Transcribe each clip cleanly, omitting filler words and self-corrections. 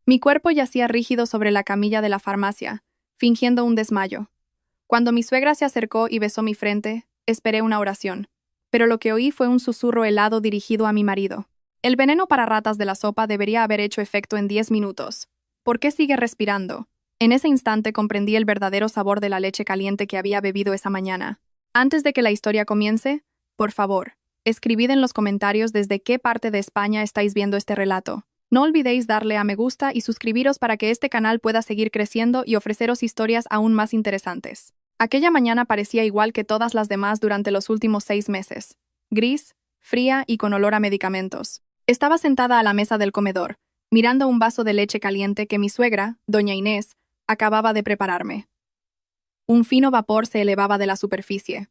Mi cuerpo yacía rígido sobre la camilla de la farmacia, fingiendo un desmayo. Cuando mi suegra se acercó y besó mi frente, esperé una oración. Pero lo que oí fue un susurro helado dirigido a mi marido. El veneno para ratas de la sopa debería haber hecho efecto en 10 minutos. ¿Por qué sigue respirando? En ese instante comprendí el verdadero sabor de la leche caliente que había bebido esa mañana. Antes de que la historia comience, por favor, escribid en los comentarios desde qué parte de España estáis viendo este relato. No olvidéis darle a me gusta y suscribiros para que este canal pueda seguir creciendo y ofreceros historias aún más interesantes. Aquella mañana parecía igual que todas las demás durante los últimos 6 meses. Gris, fría y con olor a medicamentos. Estaba sentada a la mesa del comedor, mirando un vaso de leche caliente que mi suegra, doña Inés, acababa de prepararme. Un fino vapor se elevaba de la superficie.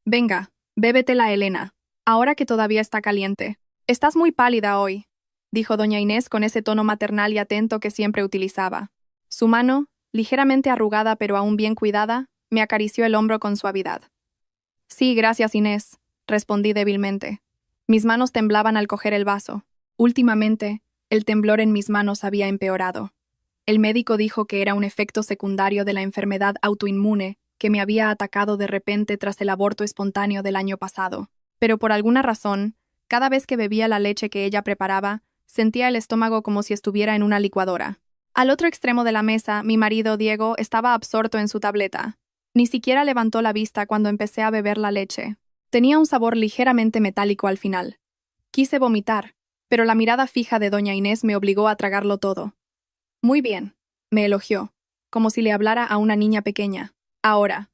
Venga, bébetela, Elena, ahora que todavía está caliente. Estás muy pálida hoy, dijo doña Inés con ese tono maternal y atento que siempre utilizaba. Su mano, ligeramente arrugada pero aún bien cuidada, me acarició el hombro con suavidad. Sí, gracias, Inés, respondí débilmente. Mis manos temblaban al coger el vaso. Últimamente, el temblor en mis manos había empeorado. El médico dijo que era un efecto secundario de la enfermedad autoinmune que me había atacado de repente tras el aborto espontáneo del año pasado. Pero por alguna razón, cada vez que bebía la leche que ella preparaba, sentía el estómago como si estuviera en una licuadora. Al otro extremo de la mesa, mi marido Diego estaba absorto en su tableta. Ni siquiera levantó la vista cuando empecé a beber la leche. Tenía un sabor ligeramente metálico al final. Quise vomitar, pero la mirada fija de doña Inés me obligó a tragarlo todo. Muy bien, me elogió, como si le hablara a una niña pequeña. Ahora,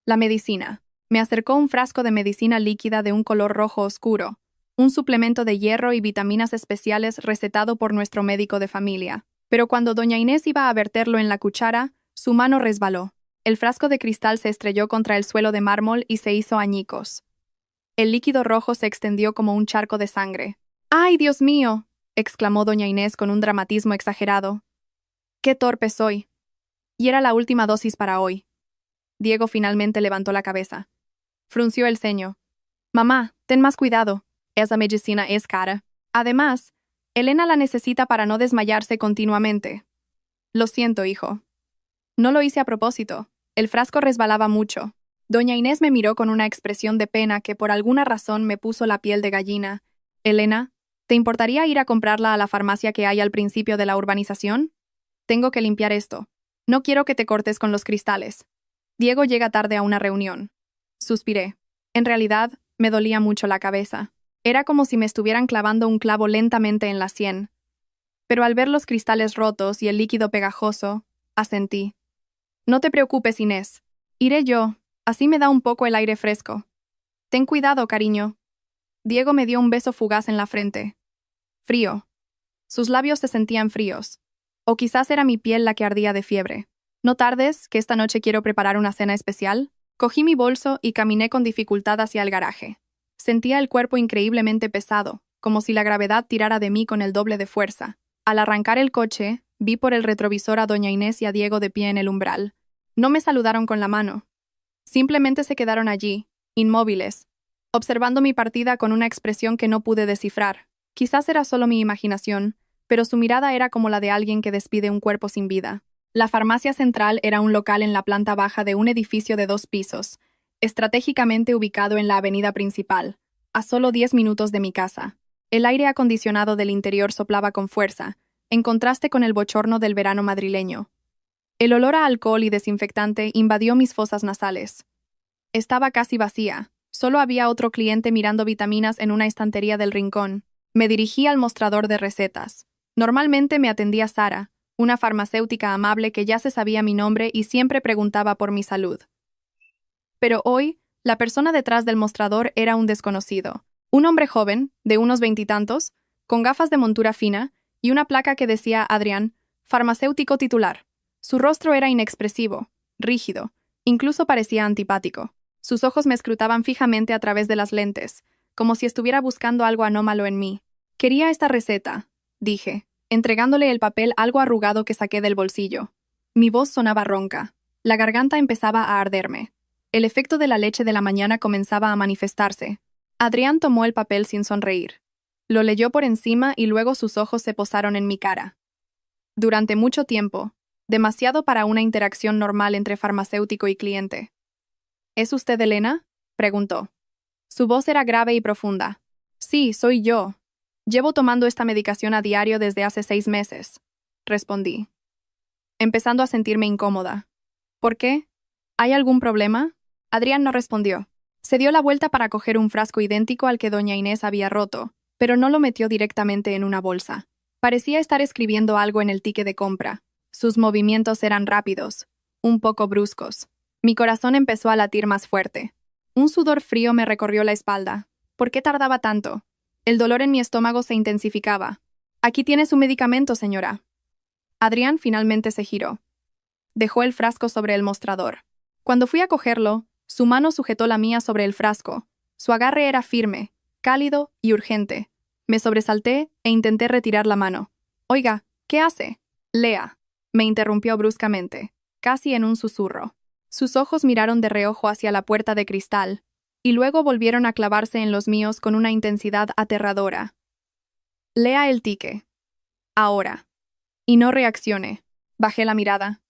la medicina. Me acercó un frasco de medicina líquida de un color rojo oscuro, un suplemento de hierro y vitaminas especiales recetado por nuestro médico de familia. Pero cuando doña Inés iba a verterlo en la cuchara, su mano resbaló. El frasco de cristal se estrelló contra el suelo de mármol y se hizo añicos. El líquido rojo se extendió como un charco de sangre. ¡Ay, Dios mío!, exclamó doña Inés con un dramatismo exagerado. ¡Qué torpe soy! Y era la última dosis para hoy. Diego finalmente levantó la cabeza. Frunció el ceño. Mamá, ten más cuidado. Esa medicina es cara. Además, Elena la necesita para no desmayarse continuamente. Lo siento, hijo. No lo hice a propósito. El frasco resbalaba mucho. Doña Inés me miró con una expresión de pena que por alguna razón me puso la piel de gallina. Elena, ¿te importaría ir a comprarla a la farmacia que hay al principio de la urbanización? Tengo que limpiar esto. No quiero que te cortes con los cristales. Diego llega tarde a una reunión. Suspiré. En realidad, me dolía mucho la cabeza. Era como si me estuvieran clavando un clavo lentamente en la sien. Pero al ver los cristales rotos y el líquido pegajoso, asentí. No te preocupes, Inés. Iré yo. Así me da un poco el aire fresco. Ten cuidado, cariño. Diego me dio un beso fugaz en la frente. Frío. Sus labios se sentían fríos. O quizás era mi piel la que ardía de fiebre. No tardes, que esta noche quiero preparar una cena especial. Cogí mi bolso y caminé con dificultad hacia el garaje. Sentía el cuerpo increíblemente pesado, como si la gravedad tirara de mí con el doble de fuerza. Al arrancar el coche, vi por el retrovisor a doña Inés y a Diego de pie en el umbral. No me saludaron con la mano. Simplemente se quedaron allí, inmóviles, observando mi partida con una expresión que no pude descifrar. Quizás era solo mi imaginación, pero su mirada era como la de alguien que despide un cuerpo sin vida. La farmacia central era un local en la planta baja de un edificio de 2 pisos, estratégicamente ubicado en la avenida principal, a solo 10 minutos de mi casa. El aire acondicionado del interior soplaba con fuerza, en contraste con el bochorno del verano madrileño. El olor a alcohol y desinfectante invadió mis fosas nasales. Estaba casi vacía, solo había otro cliente mirando vitaminas en una estantería del rincón. Me dirigí al mostrador de recetas. Normalmente me atendía Sara, una farmacéutica amable que ya se sabía mi nombre y siempre preguntaba por mi salud. Pero hoy, la persona detrás del mostrador era un desconocido. Un hombre joven, de unos 20 y tantos, con gafas de montura fina y una placa que decía Adrián, farmacéutico titular. Su rostro era inexpresivo, rígido, incluso parecía antipático. Sus ojos me escrutaban fijamente a través de las lentes, como si estuviera buscando algo anómalo en mí. Quería esta receta, dije, entregándole el papel algo arrugado que saqué del bolsillo. Mi voz sonaba ronca. La garganta empezaba a arderme. El efecto de la leche de la mañana comenzaba a manifestarse. Adrián tomó el papel sin sonreír. Lo leyó por encima y luego sus ojos se posaron en mi cara. Durante mucho tiempo, demasiado para una interacción normal entre farmacéutico y cliente. ¿Es usted Elena?, preguntó. Su voz era grave y profunda. Sí, soy yo. Llevo tomando esta medicación a diario desde hace 6 meses, respondí, empezando a sentirme incómoda. ¿Por qué? ¿Hay algún problema? Adrián no respondió. Se dio la vuelta para coger un frasco idéntico al que doña Inés había roto, pero no lo metió directamente en una bolsa. Parecía estar escribiendo algo en el ticket de compra. Sus movimientos eran rápidos, un poco bruscos. Mi corazón empezó a latir más fuerte. Un sudor frío me recorrió la espalda. ¿Por qué tardaba tanto? El dolor en mi estómago se intensificaba. Aquí tiene su medicamento, señora. Adrián finalmente se giró. Dejó el frasco sobre el mostrador. Cuando fui a cogerlo, su mano sujetó la mía sobre el frasco. Su agarre era firme, cálido y urgente. Me sobresalté e intenté retirar la mano. Oiga, ¿qué hace? Lea, me interrumpió bruscamente, casi en un susurro. Sus ojos miraron de reojo hacia la puerta de cristal, y luego volvieron a clavarse en los míos con una intensidad aterradora. Lea el ticket. Ahora. Y no reaccione. Bajé la mirada.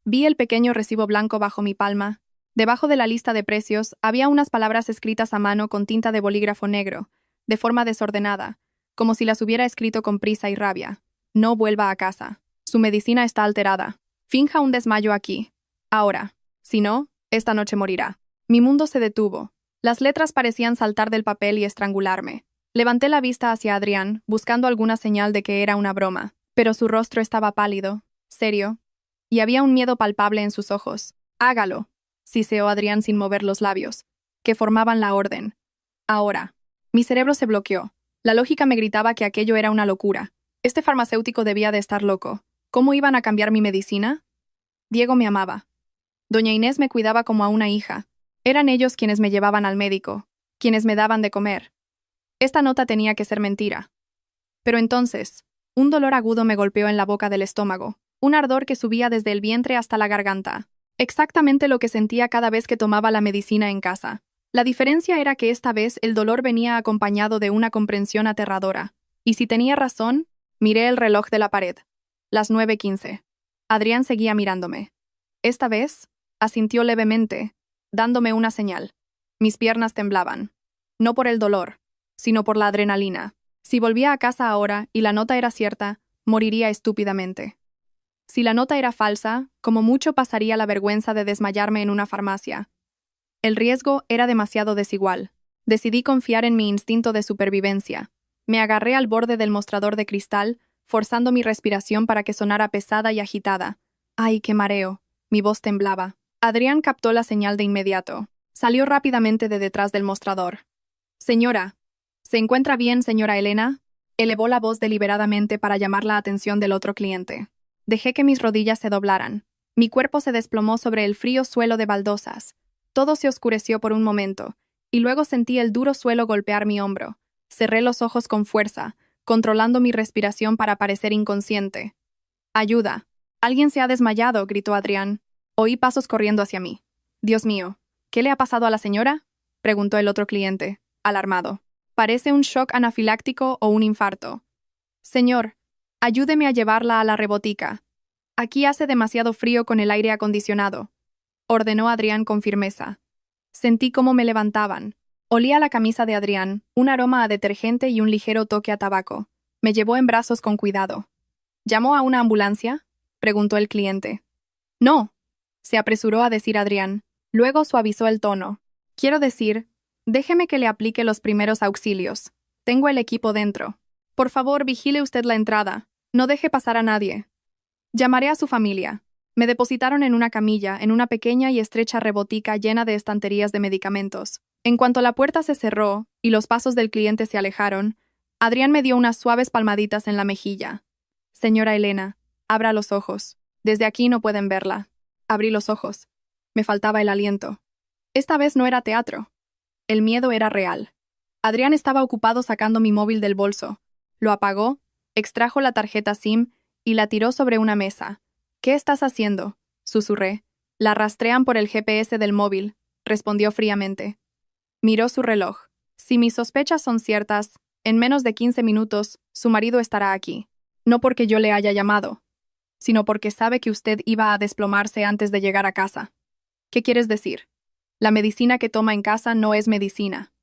Vi el pequeño recibo blanco bajo mi palma. Debajo de la lista de precios había unas palabras escritas a mano con tinta de bolígrafo negro, de forma desordenada, como si las hubiera escrito con prisa y rabia. No vuelva a casa. Su medicina está alterada. Finja un desmayo aquí. Ahora. Si no, esta noche morirá. Mi mundo se detuvo. Las letras parecían saltar del papel y estrangularme. Levanté la vista hacia Adrián, buscando alguna señal de que era una broma, pero su rostro estaba pálido, serio, y había un miedo palpable en sus ojos. Hágalo, siseó Adrián sin mover los labios, que formaban la orden. Ahora. Mi cerebro se bloqueó. La lógica me gritaba que aquello era una locura. Este farmacéutico debía de estar loco. ¿Cómo iban a cambiar mi medicina? Diego me amaba. Doña Inés me cuidaba como a una hija. Eran ellos quienes me llevaban al médico, quienes me daban de comer. Esta nota tenía que ser mentira. Pero entonces, un dolor agudo me golpeó en la boca del estómago, un ardor que subía desde el vientre hasta la garganta. Exactamente lo que sentía cada vez que tomaba la medicina en casa. La diferencia era que esta vez el dolor venía acompañado de una comprensión aterradora. Y si tenía razón, miré el reloj de la pared. Las 9:15. Adrián seguía mirándome. Esta vez, asintió levemente, dándome una señal. Mis piernas temblaban. No por el dolor, sino por la adrenalina. Si volvía a casa ahora y la nota era cierta, moriría estúpidamente. Si la nota era falsa, como mucho pasaría la vergüenza de desmayarme en una farmacia. El riesgo era demasiado desigual. Decidí confiar en mi instinto de supervivencia. Me agarré al borde del mostrador de cristal, forzando mi respiración para que sonara pesada y agitada. ¡Ay, qué mareo! Mi voz temblaba. Adrián captó la señal de inmediato. Salió rápidamente de detrás del mostrador. Señora. ¿Se encuentra bien, señora Elena? Elevó la voz deliberadamente para llamar la atención del otro cliente. Dejé que mis rodillas se doblaran. Mi cuerpo se desplomó sobre el frío suelo de baldosas. Todo se oscureció por un momento, y luego sentí el duro suelo golpear mi hombro. Cerré los ojos con fuerza, controlando mi respiración para parecer inconsciente. «¡Ayuda! Alguien se ha desmayado», gritó Adrián. Oí pasos corriendo hacia mí. «Dios mío, ¿qué le ha pasado a la señora?», preguntó el otro cliente, alarmado. «Parece un shock anafiláctico o un infarto». «Señor, ayúdeme a llevarla a la rebotica. Aquí hace demasiado frío con el aire acondicionado», ordenó Adrián con firmeza. Sentí cómo me levantaban. Olía la camisa de Adrián, un aroma a detergente y un ligero toque a tabaco. Me llevó en brazos con cuidado. «¿Llamó a una ambulancia?», preguntó el cliente. «No», se apresuró a decir Adrián. Luego suavizó el tono. «Quiero decir, déjeme que le aplique los primeros auxilios. Tengo el equipo dentro. Por favor, vigile usted la entrada. No deje pasar a nadie. Llamaré a su familia». Me depositaron en una camilla, en una pequeña y estrecha rebotica llena de estanterías de medicamentos. En cuanto la puerta se cerró y los pasos del cliente se alejaron, Adrián me dio unas suaves palmaditas en la mejilla. «Señora Elena, abra los ojos. Desde aquí no pueden verla». Abrí los ojos. Me faltaba el aliento. Esta vez no era teatro. El miedo era real. Adrián estaba ocupado sacando mi móvil del bolso. Lo apagó, extrajo la tarjeta SIM y la tiró sobre una mesa. «¿Qué estás haciendo?», susurré. «La rastrean por el GPS del móvil», respondió fríamente. Miró su reloj. «Si mis sospechas son ciertas, en menos de 15 minutos, su marido estará aquí. No porque yo le haya llamado, sino porque sabe que usted iba a desplomarse antes de llegar a casa. ¿Qué quieres decir? La medicina que toma en casa no es medicina.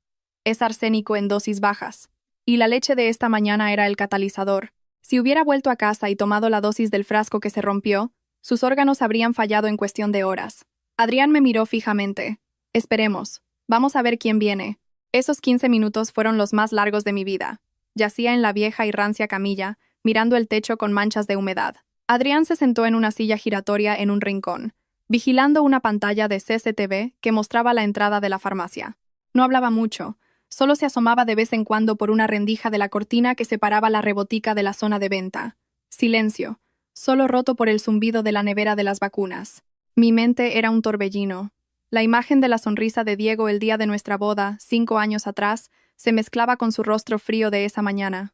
Es arsénico en dosis bajas. Y la leche de esta mañana era el catalizador. Si hubiera vuelto a casa y tomado la dosis del frasco que se rompió, sus órganos habrían fallado en cuestión de horas. Adrián me miró fijamente. Esperemos. Vamos a ver quién viene. Esos 15 minutos fueron los más largos de mi vida. Yacía en la vieja y rancia camilla, mirando el techo con manchas de humedad. Adrián se sentó en una silla giratoria en un rincón, vigilando una pantalla de CCTV que mostraba la entrada de la farmacia. No hablaba mucho, solo se asomaba de vez en cuando por una rendija de la cortina que separaba la rebotica de la zona de venta. Silencio, solo roto por el zumbido de la nevera de las vacunas. Mi mente era un torbellino. La imagen de la sonrisa de Diego el día de nuestra boda, 5 años atrás, se mezclaba con su rostro frío de esa mañana.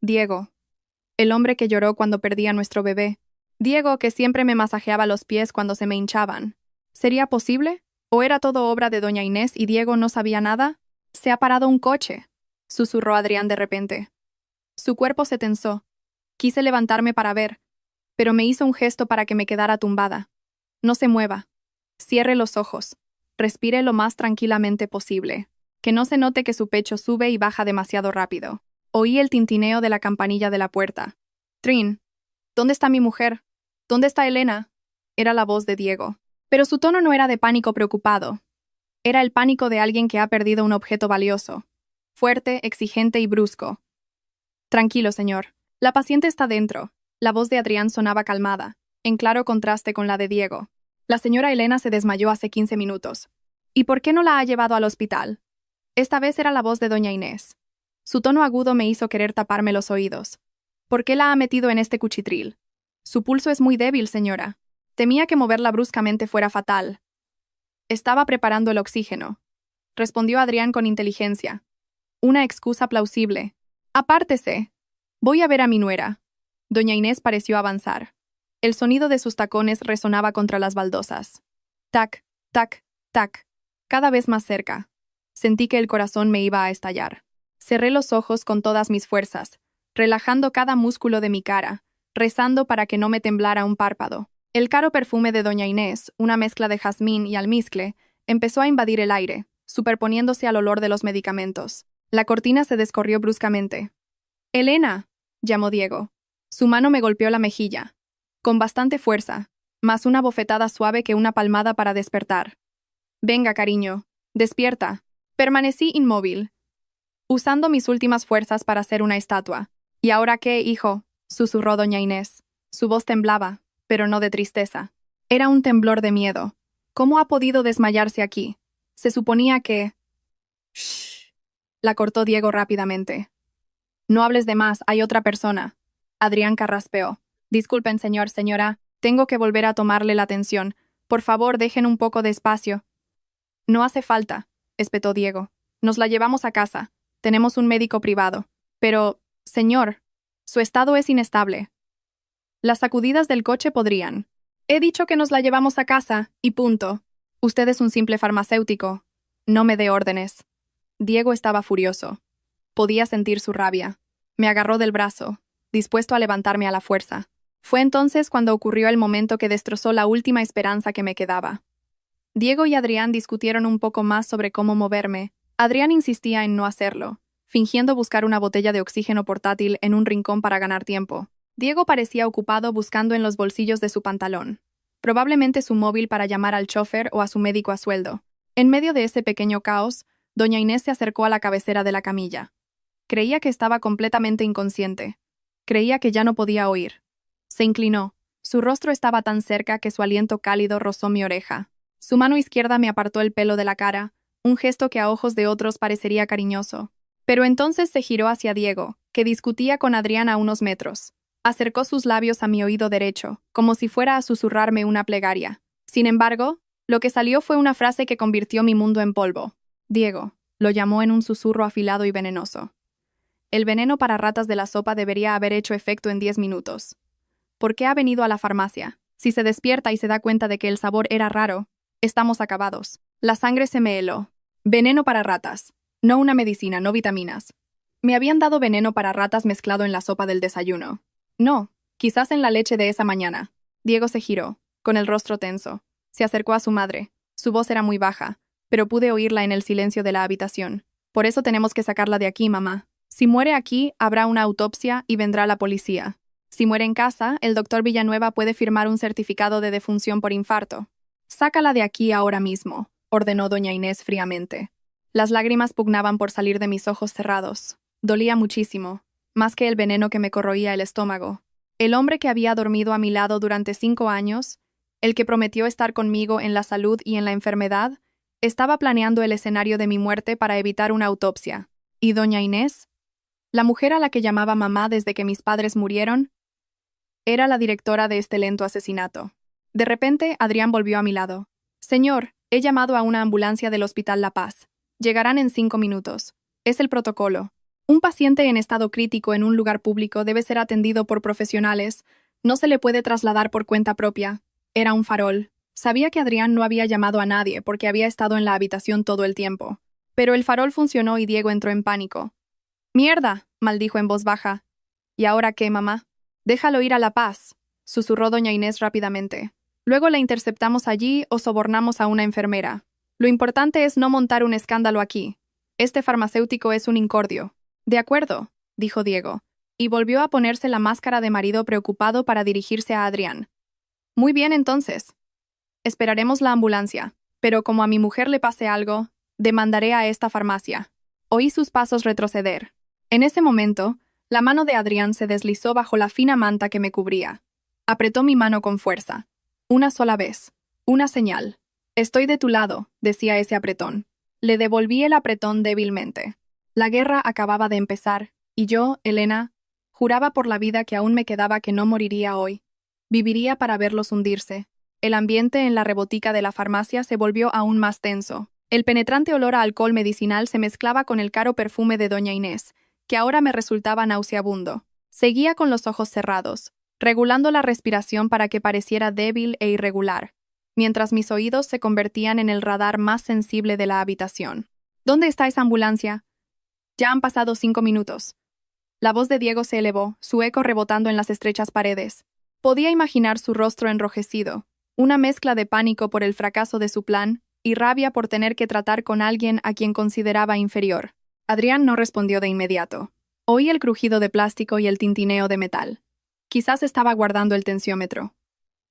Diego. El hombre que lloró cuando perdí a nuestro bebé. Diego que siempre me masajeaba los pies cuando se me hinchaban. ¿Sería posible? ¿O era todo obra de doña Inés y Diego no sabía nada? «Se ha parado un coche», susurró Adrián de repente. Su cuerpo se tensó. Quise levantarme para ver, pero me hizo un gesto para que me quedara tumbada. No se mueva. Cierre los ojos. Respire lo más tranquilamente posible. Que no se note que su pecho sube y baja demasiado rápido. Oí el tintineo de la campanilla de la puerta. «Trin, ¿dónde está mi mujer? ¿Dónde está Elena?» Era la voz de Diego. Pero su tono no era de pánico preocupado. Era el pánico de alguien que ha perdido un objeto valioso. Fuerte, exigente y brusco. «Tranquilo, señor. La paciente está dentro». La voz de Adrián sonaba calmada, en claro contraste con la de Diego. «La señora Elena se desmayó hace 15 minutos. ¿Y por qué no la ha llevado al hospital?» Esta vez era la voz de doña Inés. Su tono agudo me hizo querer taparme los oídos. «¿Por qué la ha metido en este cuchitril?» «Su pulso es muy débil, señora. Temía que moverla bruscamente fuera fatal». «Estaba preparando el oxígeno», respondió Adrián con inteligencia. Una excusa plausible. «Apártese. Voy a ver a mi nuera». Doña Inés pareció avanzar. El sonido de sus tacones resonaba contra las baldosas. Tac, tac, tac. Cada vez más cerca. Sentí que el corazón me iba a estallar. Cerré los ojos con todas mis fuerzas, relajando cada músculo de mi cara, rezando para que no me temblara un párpado. El caro perfume de doña Inés, una mezcla de jazmín y almizcle, empezó a invadir el aire, superponiéndose al olor de los medicamentos. La cortina se descorrió bruscamente. «¡Elena!», llamó Diego. Su mano me golpeó la mejilla, con bastante fuerza, más una bofetada suave que una palmada para despertar. «Venga, cariño, despierta». Permanecí inmóvil, usando mis últimas fuerzas para hacer una estatua. «¿Y ahora qué, hijo?», susurró doña Inés. Su voz temblaba, pero no de tristeza. Era un temblor de miedo. ¿Cómo ha podido desmayarse aquí? Se suponía que... «Shh», la cortó Diego rápidamente. «No hables de más, hay otra persona». Adrián carraspeó. «Disculpen, señora, tengo que volver a tomarle la atención. Por favor, dejen un poco de espacio». «No hace falta», espetó Diego. «Nos la llevamos a casa. Tenemos un médico privado. Pero, señor, su estado es inestable. Las sacudidas del coche podrían. He dicho que nos la llevamos a casa, y punto. Usted es un simple farmacéutico. No me dé órdenes». Diego estaba furioso. Podía sentir su rabia. Me agarró del brazo, dispuesto a levantarme a la fuerza. Fue entonces cuando ocurrió el momento que destrozó la última esperanza que me quedaba. Diego y Adrián discutieron un poco más sobre cómo moverme. Adrián insistía en no hacerlo, fingiendo buscar una botella de oxígeno portátil en un rincón para ganar tiempo. Diego parecía ocupado buscando en los bolsillos de su pantalón, probablemente su móvil para llamar al chofer o a su médico a sueldo. En medio de ese pequeño caos, doña Inés se acercó a la cabecera de la camilla. Creía que estaba completamente inconsciente. Creía que ya no podía oír. Se inclinó. Su rostro estaba tan cerca que su aliento cálido rozó mi oreja. Su mano izquierda me apartó el pelo de la cara, un gesto que a ojos de otros parecería cariñoso. Pero entonces se giró hacia Diego, que discutía con Adrián a unos metros. Acercó sus labios a mi oído derecho, como si fuera a susurrarme una plegaria. Sin embargo, lo que salió fue una frase que convirtió mi mundo en polvo. «Diego», lo llamó en un susurro afilado y venenoso. El veneno para ratas de la sopa debería haber hecho efecto en 10 minutos. ¿Por qué ha venido a la farmacia? Si se despierta y se da cuenta de que el sabor era raro, estamos acabados. La sangre se me heló. Veneno para ratas. No una medicina, no vitaminas. Me habían dado veneno para ratas mezclado en la sopa del desayuno. No, Quizás en la leche de esa mañana. Diego se giró, con el rostro tenso. Se acercó a su madre. Su voz era muy baja, pero pude oírla en el silencio de la habitación. Por eso tenemos que sacarla de aquí, mamá. Si muere aquí, habrá una autopsia y vendrá la policía. Si muere en casa, el doctor Villanueva puede firmar un certificado de defunción por infarto. Sácala de aquí ahora mismo, ordenó doña Inés fríamente. Las lágrimas pugnaban por salir de mis ojos cerrados. Dolía muchísimo, más que el veneno que me corroía el estómago. El hombre que había dormido a mi lado durante 5 años, el que prometió estar conmigo en la salud y en la enfermedad, estaba planeando el escenario de mi muerte para evitar una autopsia. ¿Y doña Inés? La mujer a la que llamaba mamá desde que mis padres murieron, era la directora de este lento asesinato. De repente, Adrián volvió a mi lado. Señor, he llamado a una ambulancia del Hospital La Paz. Llegarán en 5 minutos. Es el protocolo. Un paciente en estado crítico en un lugar público debe ser atendido por profesionales. No se le puede trasladar por cuenta propia. Era un farol. Sabía que Adrián no había llamado a nadie porque había estado en la habitación todo el tiempo. Pero el farol funcionó y Diego entró en pánico. «¡Mierda!», maldijo en voz baja. «¿Y ahora qué, mamá?» «Déjalo ir a La Paz», susurró doña Inés rápidamente. «Luego la interceptamos allí o sobornamos a una enfermera. Lo importante es no montar un escándalo aquí. Este farmacéutico es un incordio». «De acuerdo», dijo Diego, y volvió a ponerse la máscara de marido preocupado para dirigirse a Adrián. «Muy bien, entonces. Esperaremos la ambulancia, pero como a mi mujer le pase algo, demandaré a esta farmacia». Oí sus pasos retroceder. En ese momento, la mano de Adrián se deslizó bajo la fina manta que me cubría. Apretó mi mano con fuerza. Una sola vez. Una señal. «Estoy de tu lado», decía ese apretón. Le devolví el apretón débilmente. La guerra acababa de empezar, y yo, Elena, juraba por la vida que aún me quedaba que no moriría hoy. Viviría para verlos hundirse. El ambiente en la rebotica de la farmacia se volvió aún más tenso. El penetrante olor a alcohol medicinal se mezclaba con el caro perfume de doña Inés, que ahora me resultaba nauseabundo. Seguía con los ojos cerrados, regulando la respiración para que pareciera débil e irregular, mientras mis oídos se convertían en el radar más sensible de la habitación. «¿Dónde está esa ambulancia?» «Ya han pasado 5 minutos». La voz de Diego se elevó, su eco rebotando en las estrechas paredes. Podía imaginar su rostro enrojecido, una mezcla de pánico por el fracaso de su plan y rabia por tener que tratar con alguien a quien consideraba inferior. Adrián no respondió de inmediato. Oí el crujido de plástico y el tintineo de metal. Quizás estaba guardando el tensiómetro.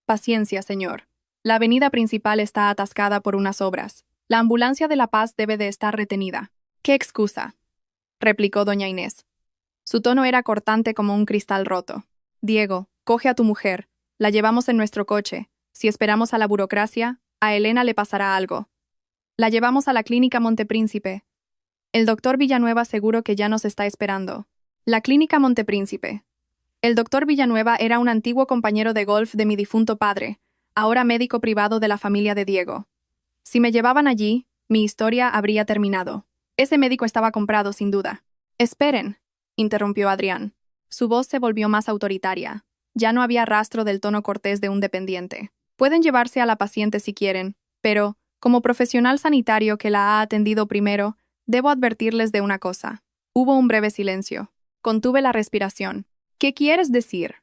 «Paciencia, señor. La avenida principal está atascada por unas obras. La ambulancia de La Paz debe de estar retenida». «¿Qué excusa?», replicó doña Inés. Su tono era cortante como un cristal roto. «Diego, coge a tu mujer. La llevamos en nuestro coche. Si esperamos a la burocracia, a Elena le pasará algo. La llevamos a la clínica Montepríncipe. El doctor Villanueva seguro que ya nos está esperando». La clínica Montepríncipe. El doctor Villanueva era un antiguo compañero de golf de mi difunto padre, ahora médico privado de la familia de Diego. Si me llevaban allí, mi historia habría terminado. Ese médico estaba comprado, sin duda. «Esperen», interrumpió Adrián. Su voz se volvió más autoritaria. Ya no había rastro del tono cortés de un dependiente. «Pueden llevarse a la paciente si quieren, pero, como profesional sanitario que la ha atendido primero, debo advertirles de una cosa». Hubo un breve silencio. Contuve la respiración. «¿Qué quieres decir?»,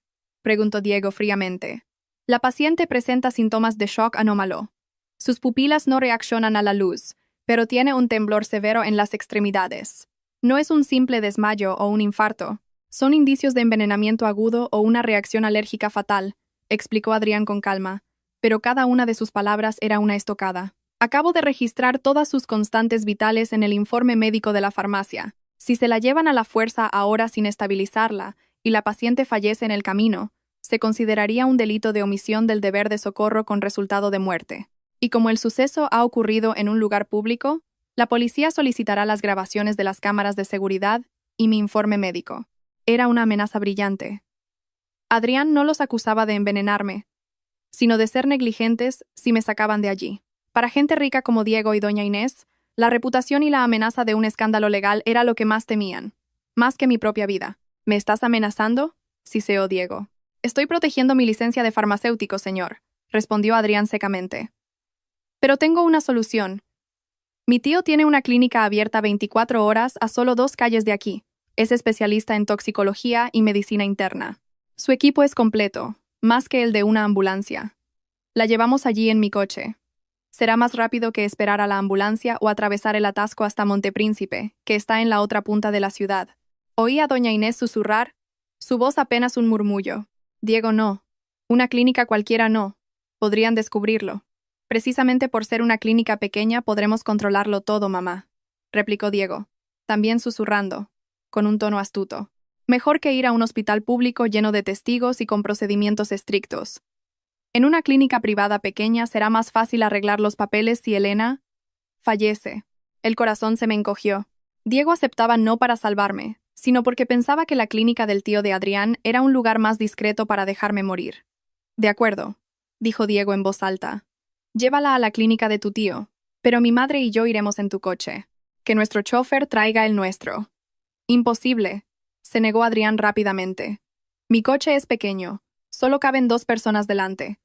preguntó Diego fríamente. «La paciente presenta síntomas de shock anómalo. Sus pupilas no reaccionan a la luz, pero tiene un temblor severo en las extremidades. No es un simple desmayo o un infarto. Son indicios de envenenamiento agudo o una reacción alérgica fatal», explicó Adrián con calma, pero cada una de sus palabras era una estocada. «Acabo de registrar todas sus constantes vitales en el informe médico de la farmacia. Si se la llevan a la fuerza ahora sin estabilizarla y la paciente fallece en el camino, se consideraría un delito de omisión del deber de socorro con resultado de muerte. Y como el suceso ha ocurrido en un lugar público, la policía solicitará las grabaciones de las cámaras de seguridad y mi informe médico». Era una amenaza brillante. Adrián no los acusaba de envenenarme, sino de ser negligentes si me sacaban de allí. Para gente rica como Diego y doña Inés, la reputación y la amenaza de un escándalo legal era lo que más temían, más que mi propia vida. «¿Me estás amenazando?», siseó Diego. «Estoy protegiendo mi licencia de farmacéutico, señor», respondió Adrián secamente. «Pero tengo una solución. Mi tío tiene una clínica abierta 24 horas a solo 2 calles de aquí. Es especialista en toxicología y medicina interna. Su equipo es completo, más que el de una ambulancia. La llevamos allí en mi coche. Será más rápido que esperar a la ambulancia o atravesar el atasco hasta Montepríncipe, que está en la otra punta de la ciudad. Oí a doña Inés susurrar, su voz apenas un murmullo. Diego no. Una clínica cualquiera no. Podrían descubrirlo. Precisamente por ser una clínica pequeña podremos controlarlo todo, mamá, replicó Diego, también susurrando, con un tono astuto. Mejor que ir a un hospital público lleno de testigos y con procedimientos estrictos. En una clínica privada pequeña será más fácil arreglar los papeles si Elena fallece. El corazón se me encogió. Diego aceptaba no para salvarme, sino porque pensaba que la clínica del tío de Adrián era un lugar más discreto para dejarme morir. De acuerdo, dijo Diego en voz alta. Llévala a la clínica de tu tío, pero mi madre y yo iremos en tu coche. Que nuestro chofer traiga el nuestro. Imposible, se negó Adrián rápidamente. Mi coche es pequeño, solo caben 2 personas delante.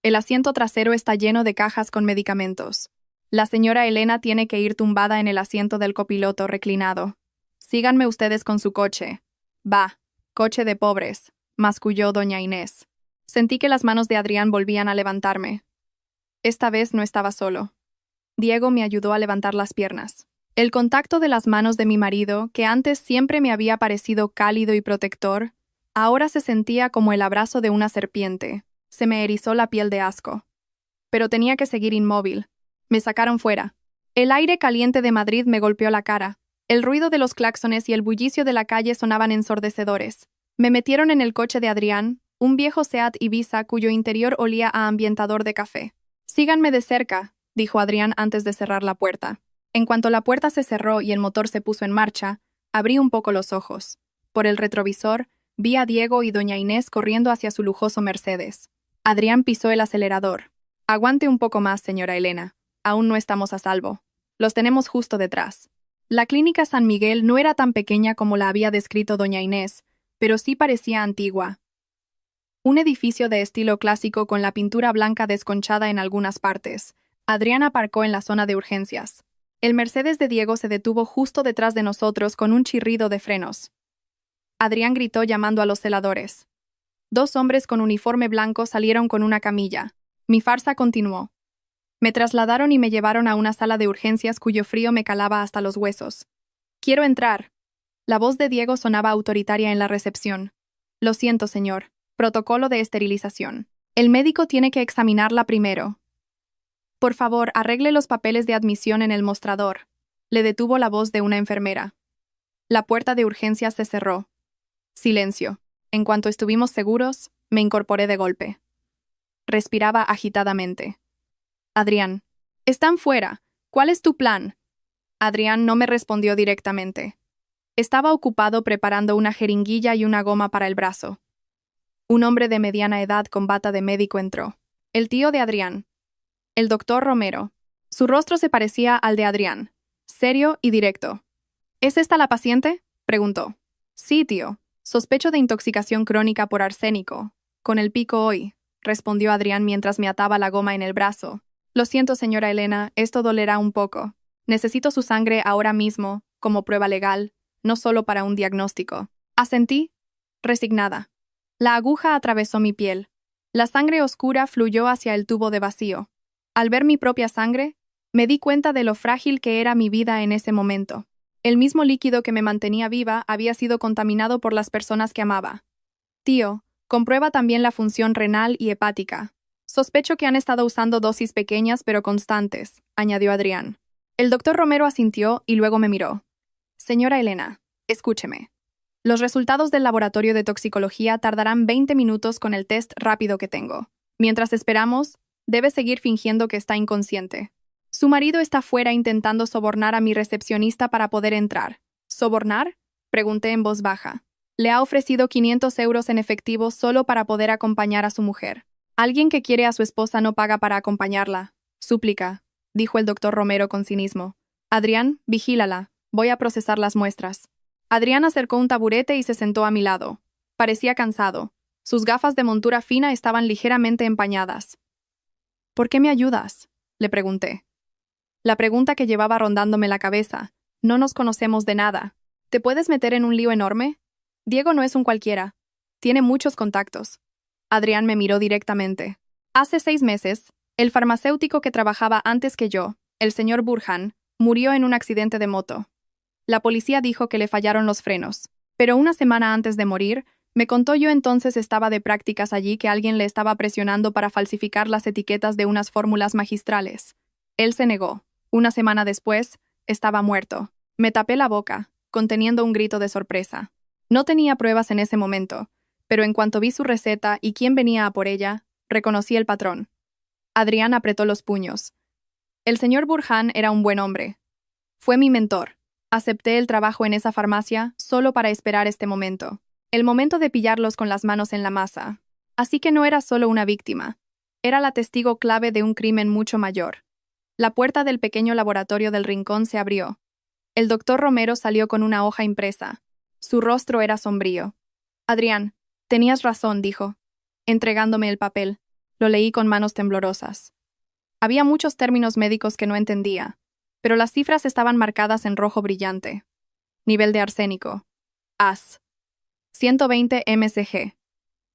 El asiento trasero está lleno de cajas con medicamentos. La señora Elena tiene que ir tumbada en el asiento del copiloto reclinado. Síganme ustedes con su coche. Va, coche de pobres, masculló doña Inés. Sentí que las manos de Adrián volvían a levantarme. Esta vez no estaba solo. Diego me ayudó a levantar las piernas. El contacto de las manos de mi marido, que antes siempre me había parecido cálido y protector, ahora se sentía como el abrazo de una serpiente. Se me erizó la piel de asco. Pero tenía que seguir inmóvil. Me sacaron fuera. El aire caliente de Madrid me golpeó la cara. El ruido de los claxones y el bullicio de la calle sonaban ensordecedores. Me metieron en el coche de Adrián, un viejo Seat Ibiza cuyo interior olía a ambientador de café. Síganme de cerca, dijo Adrián antes de cerrar la puerta. En cuanto la puerta se cerró y el motor se puso en marcha, abrí un poco los ojos. Por el retrovisor, vi a Diego y doña Inés corriendo hacia su lujoso Mercedes. Adrián pisó el acelerador. Aguante un poco más, señora Elena. Aún no estamos a salvo. Los tenemos justo detrás. La clínica San Miguel no era tan pequeña como la había descrito doña Inés, pero sí parecía antigua. Un edificio de estilo clásico con la pintura blanca desconchada en algunas partes. Adrián aparcó en la zona de urgencias. El Mercedes de Diego se detuvo justo detrás de nosotros con un chirrido de frenos. Adrián gritó llamando a los celadores. 2 hombres con uniforme blanco salieron con una camilla. Mi farsa continuó. Me trasladaron y me llevaron a una sala de urgencias cuyo frío me calaba hasta los huesos. «Quiero entrar». La voz de Diego sonaba autoritaria en la recepción. «Lo siento, señor. Protocolo de esterilización. El médico tiene que examinarla primero. Por favor, arregle los papeles de admisión en el mostrador», le detuvo la voz de una enfermera. La puerta de urgencias se cerró. Silencio. En cuanto estuvimos seguros, me incorporé de golpe. Respiraba agitadamente. «Adrián, están fuera. ¿Cuál es tu plan?» Adrián no me respondió directamente. Estaba ocupado preparando una jeringuilla y una goma para el brazo. Un hombre de mediana edad con bata de médico entró. El tío de Adrián. El doctor Romero. Su rostro se parecía al de Adrián, serio y directo. ¿Es esta la paciente?, preguntó. Sí, tío. Sospecho de intoxicación crónica por arsénico. Con el pico hoy, respondió Adrián mientras me ataba la goma en el brazo. Lo siento, señora Elena, esto dolerá un poco. Necesito su sangre ahora mismo, como prueba legal, no solo para un diagnóstico. Asentí, resignada. La aguja atravesó mi piel. La sangre oscura fluyó hacia el tubo de vacío. Al ver mi propia sangre, me di cuenta de lo frágil que era mi vida en ese momento. El mismo líquido que me mantenía viva había sido contaminado por las personas que amaba. Tío, comprueba también la función renal y hepática. Sospecho que han estado usando dosis pequeñas pero constantes, añadió Adrián. El doctor Romero asintió y luego me miró. Señora Elena, escúcheme. Los resultados del laboratorio de toxicología tardarán 20 minutos con el test rápido que tengo. Mientras esperamos, debe seguir fingiendo que está inconsciente. Su marido está fuera intentando sobornar a mi recepcionista para poder entrar. ¿Sobornar?, pregunté en voz baja. Le ha ofrecido 500 euros en efectivo solo para poder acompañar a su mujer. Alguien que quiere a su esposa no paga para acompañarla. Súplica, dijo el doctor Romero con cinismo. Adrián, vigílala. Voy a procesar las muestras. Adrián acercó un taburete y se sentó a mi lado. Parecía cansado. Sus gafas de montura fina estaban ligeramente empañadas. ¿Por qué me ayudas?, le pregunté. La pregunta que llevaba rondándome la cabeza. No nos conocemos de nada. ¿Te puedes meter en un lío enorme? Diego no es un cualquiera. Tiene muchos contactos. Adrián me miró directamente. Hace 6 meses, el farmacéutico que trabajaba antes que yo, el señor Burhan, murió en un accidente de moto. La policía dijo que le fallaron los frenos, pero una semana antes de morir, me contó yo entonces estaba de prácticas allí que alguien le estaba presionando para falsificar las etiquetas de unas fórmulas magistrales. Él se negó. Una semana después, estaba muerto. Me tapé la boca, conteniendo un grito de sorpresa. No tenía pruebas en ese momento, pero en cuanto vi su receta y quién venía a por ella, reconocí el patrón. Adrián apretó los puños. El señor Burhan era un buen hombre. Fue mi mentor. Acepté el trabajo en esa farmacia solo para esperar este momento. El momento de pillarlos con las manos en la masa. Así que no era solo una víctima. Era la testigo clave de un crimen mucho mayor. La puerta del pequeño laboratorio del rincón se abrió. El doctor Romero salió con una hoja impresa. Su rostro era sombrío. Adrián, tenías razón, dijo, entregándome el papel. Lo leí con manos temblorosas. Había muchos términos médicos que no entendía, pero las cifras estaban marcadas en rojo brillante. Nivel de arsénico. AS. 120 mcg.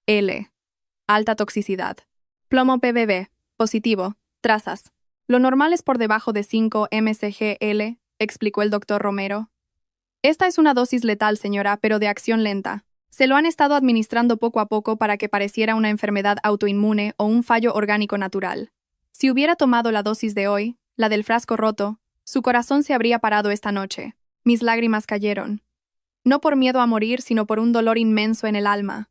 L. Alta toxicidad. Plomo PBB. Positivo. Trazas. Lo normal es por debajo de 5 mcg/L, explicó el doctor Romero. Esta es una dosis letal, señora, pero de acción lenta. Se lo han estado administrando poco a poco para que pareciera una enfermedad autoinmune o un fallo orgánico natural. Si hubiera tomado la dosis de hoy, la del frasco roto, su corazón se habría parado esta noche. Mis lágrimas cayeron. No por miedo a morir, sino por un dolor inmenso en el alma.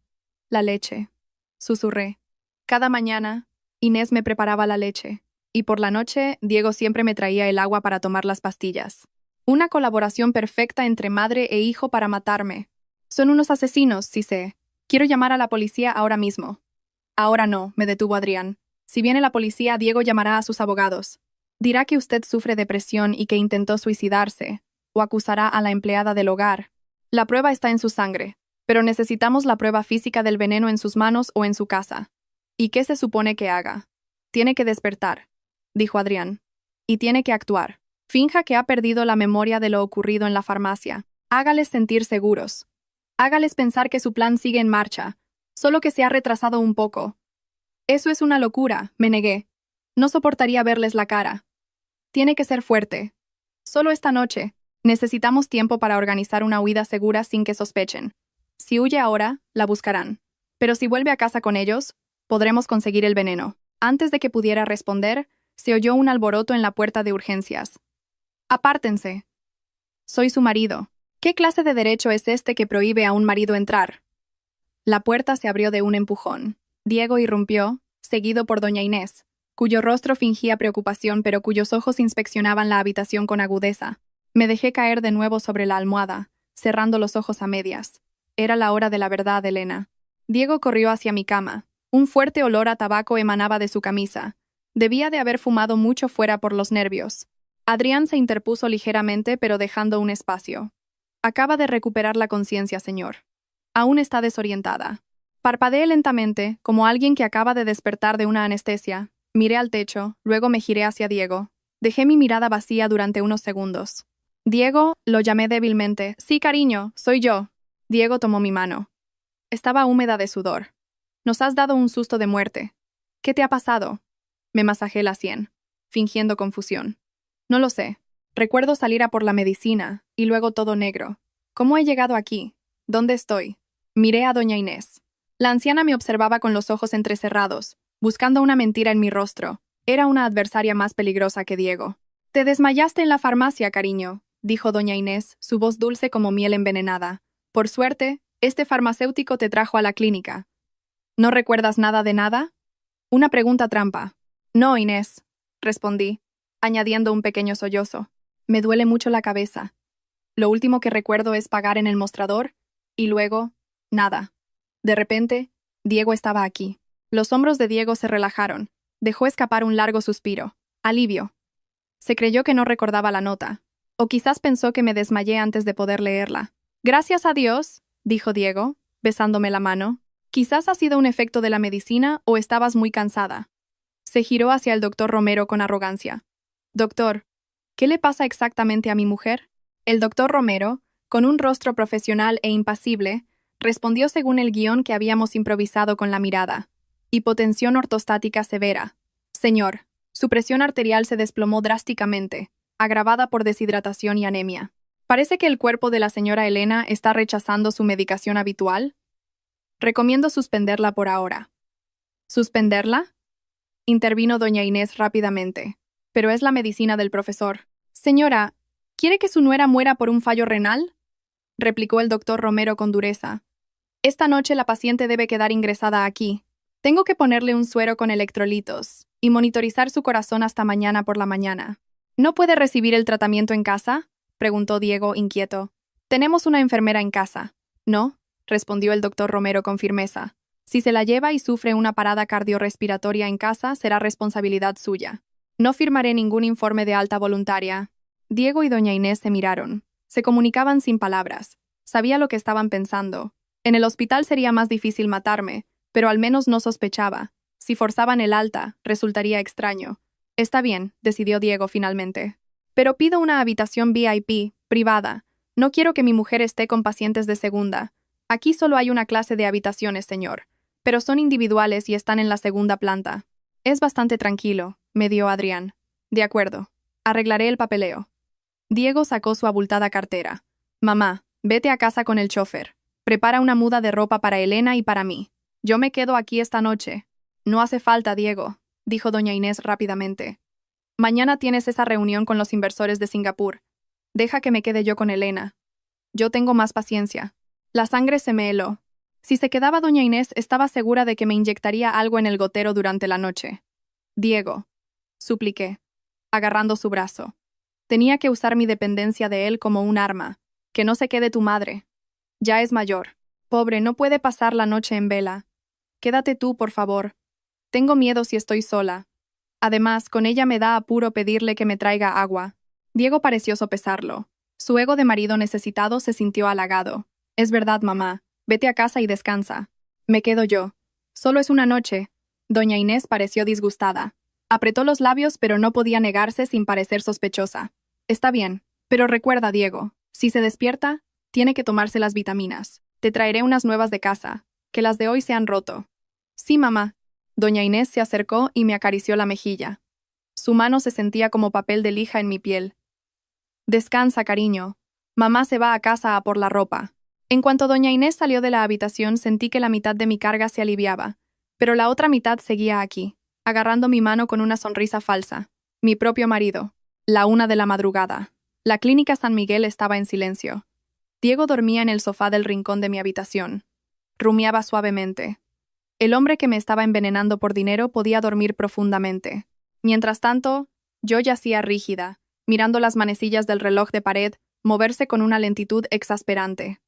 La leche. Susurré. Cada mañana, Inés me preparaba la leche, y por la noche, Diego siempre me traía el agua para tomar las pastillas. Una colaboración perfecta entre madre e hijo para matarme. Son unos asesinos, sí sé. Quiero llamar a la policía ahora mismo. Ahora no, me detuvo Adrián. Si viene la policía, Diego llamará a sus abogados. Dirá que usted sufre depresión y que intentó suicidarse, o acusará a la empleada del hogar. La prueba está en su sangre, pero necesitamos la prueba física del veneno en sus manos o en su casa. ¿Y qué se supone que haga? Tiene que despertar, dijo Adrián. Y tiene que actuar. Finja que ha perdido la memoria de lo ocurrido en la farmacia. Hágales sentir seguros. Hágales pensar que su plan sigue en marcha, solo que se ha retrasado un poco. Eso es una locura, me negué. No soportaría verles la cara. Tiene que ser fuerte. Solo esta noche. Necesitamos tiempo para organizar una huida segura sin que sospechen. Si huye ahora, la buscarán. Pero si vuelve a casa con ellos, podremos conseguir el veneno. Antes de que pudiera responder, se oyó un alboroto en la puerta de urgencias. Apártense. Soy su marido. ¿Qué clase de derecho es este que prohíbe a un marido entrar? La puerta se abrió de un empujón. Diego irrumpió, seguido por doña Inés, cuyo rostro fingía preocupación pero cuyos ojos inspeccionaban la habitación con agudeza. Me dejé caer de nuevo sobre la almohada, cerrando los ojos a medias. Era la hora de la verdad, Elena. Diego corrió hacia mi cama. Un fuerte olor a tabaco emanaba de su camisa. Debía de haber fumado mucho fuera por los nervios. Adrián se interpuso ligeramente, pero dejando un espacio. Acaba de recuperar la conciencia, señor. Aún está desorientada. Parpadeé lentamente, como alguien que acaba de despertar de una anestesia. Miré al techo, luego me giré hacia Diego. Dejé mi mirada vacía durante unos segundos. Diego, lo llamé débilmente. Sí, cariño, soy yo. Diego tomó mi mano. Estaba húmeda de sudor. Nos has dado un susto de muerte. ¿Qué te ha pasado? Me masajé la sien, fingiendo confusión. No lo sé. Recuerdo salir a por la medicina, y luego todo negro. ¿Cómo he llegado aquí? ¿Dónde estoy? Miré a doña Inés. La anciana me observaba con los ojos entrecerrados, buscando una mentira en mi rostro. Era una adversaria más peligrosa que Diego. Te desmayaste en la farmacia, cariño, dijo doña Inés, su voz dulce como miel envenenada. Por suerte, este farmacéutico te trajo a la clínica. ¿No recuerdas nada de nada? Una pregunta trampa. No, Inés, respondí, añadiendo un pequeño sollozo. Me duele mucho la cabeza. Lo último que recuerdo es pagar en el mostrador, y luego, nada. De repente, Diego estaba aquí. Los hombros de Diego se relajaron. Dejó escapar un largo suspiro. Alivio. Se creyó que no recordaba la nota. O quizás pensó que me desmayé antes de poder leerla. Gracias a Dios, dijo Diego, besándome la mano. Quizás ha sido un efecto de la medicina o estabas muy cansada. Se giró hacia el doctor Romero con arrogancia. Doctor, ¿qué le pasa exactamente a mi mujer? El doctor Romero, con un rostro profesional e impasible, respondió según el guión que habíamos improvisado con la mirada. Hipotensión ortostática severa. Señor, su presión arterial se desplomó drásticamente, agravada por deshidratación y anemia. Parece que el cuerpo de la señora Elena está rechazando su medicación habitual. Recomiendo suspenderla por ahora. ¿Suspenderla? Intervino doña Inés rápidamente. Pero es la medicina del profesor. Señora, ¿quiere que su nuera muera por un fallo renal? Replicó el doctor Romero con dureza. Esta noche la paciente debe quedar ingresada aquí. Tengo que ponerle un suero con electrolitos y monitorizar su corazón hasta mañana por la mañana. ¿No puede recibir el tratamiento en casa?, preguntó Diego, inquieto. Tenemos una enfermera en casa. ¿No?, respondió el doctor Romero con firmeza. Si se la lleva y sufre una parada cardiorrespiratoria en casa, será responsabilidad suya. No firmaré ningún informe de alta voluntaria. Diego y doña Inés se miraron. Se comunicaban sin palabras. Sabía lo que estaban pensando. En el hospital sería más difícil matarme, pero al menos no sospechaba. Si forzaban el alta, resultaría extraño. Está bien, decidió Diego finalmente. Pero pido una habitación VIP, privada. No quiero que mi mujer esté con pacientes de segunda. Aquí solo hay una clase de habitaciones, señor. Pero son individuales y están en la segunda planta. Es bastante tranquilo, me dio Adrián. De acuerdo. Arreglaré el papeleo. Diego sacó su abultada cartera. Mamá, vete a casa con el chofer. Prepara una muda de ropa para Elena y para mí. Yo me quedo aquí esta noche. No hace falta, Diego, dijo doña Inés rápidamente. Mañana tienes esa reunión con los inversores de Singapur. Deja que me quede yo con Elena. Yo tengo más paciencia. La sangre se me heló. Si se quedaba doña Inés, estaba segura de que me inyectaría algo en el gotero durante la noche. Diego, supliqué, agarrando su brazo. Tenía que usar mi dependencia de él como un arma. Que no se quede tu madre. Ya es mayor. Pobre, no puede pasar la noche en vela. Quédate tú, por favor. Tengo miedo si estoy sola. Además, con ella me da apuro pedirle que me traiga agua. Diego pareció sopesarlo. Su ego de marido necesitado se sintió halagado. Es verdad, mamá. Vete a casa y descansa. Me quedo yo. Solo es una noche. Doña Inés pareció disgustada. Apretó los labios, pero no podía negarse sin parecer sospechosa. Está bien, pero recuerda, Diego, si se despierta, tiene que tomarse las vitaminas. Te traeré unas nuevas de casa, que las de hoy se han roto. Sí, mamá. Doña Inés se acercó y me acarició la mejilla. Su mano se sentía como papel de lija en mi piel. Descansa, cariño. Mamá se va a casa a por la ropa. En cuanto doña Inés salió de la habitación, sentí que la mitad de mi carga se aliviaba, pero la otra mitad seguía aquí, agarrando mi mano con una sonrisa falsa. Mi propio marido. La 1 de la madrugada. La clínica San Miguel estaba en silencio. Diego dormía en el sofá del rincón de mi habitación. Rumiaba suavemente. El hombre que me estaba envenenando por dinero podía dormir profundamente. Mientras tanto, yo yacía rígida, mirando las manecillas del reloj de pared moverse con una lentitud exasperante.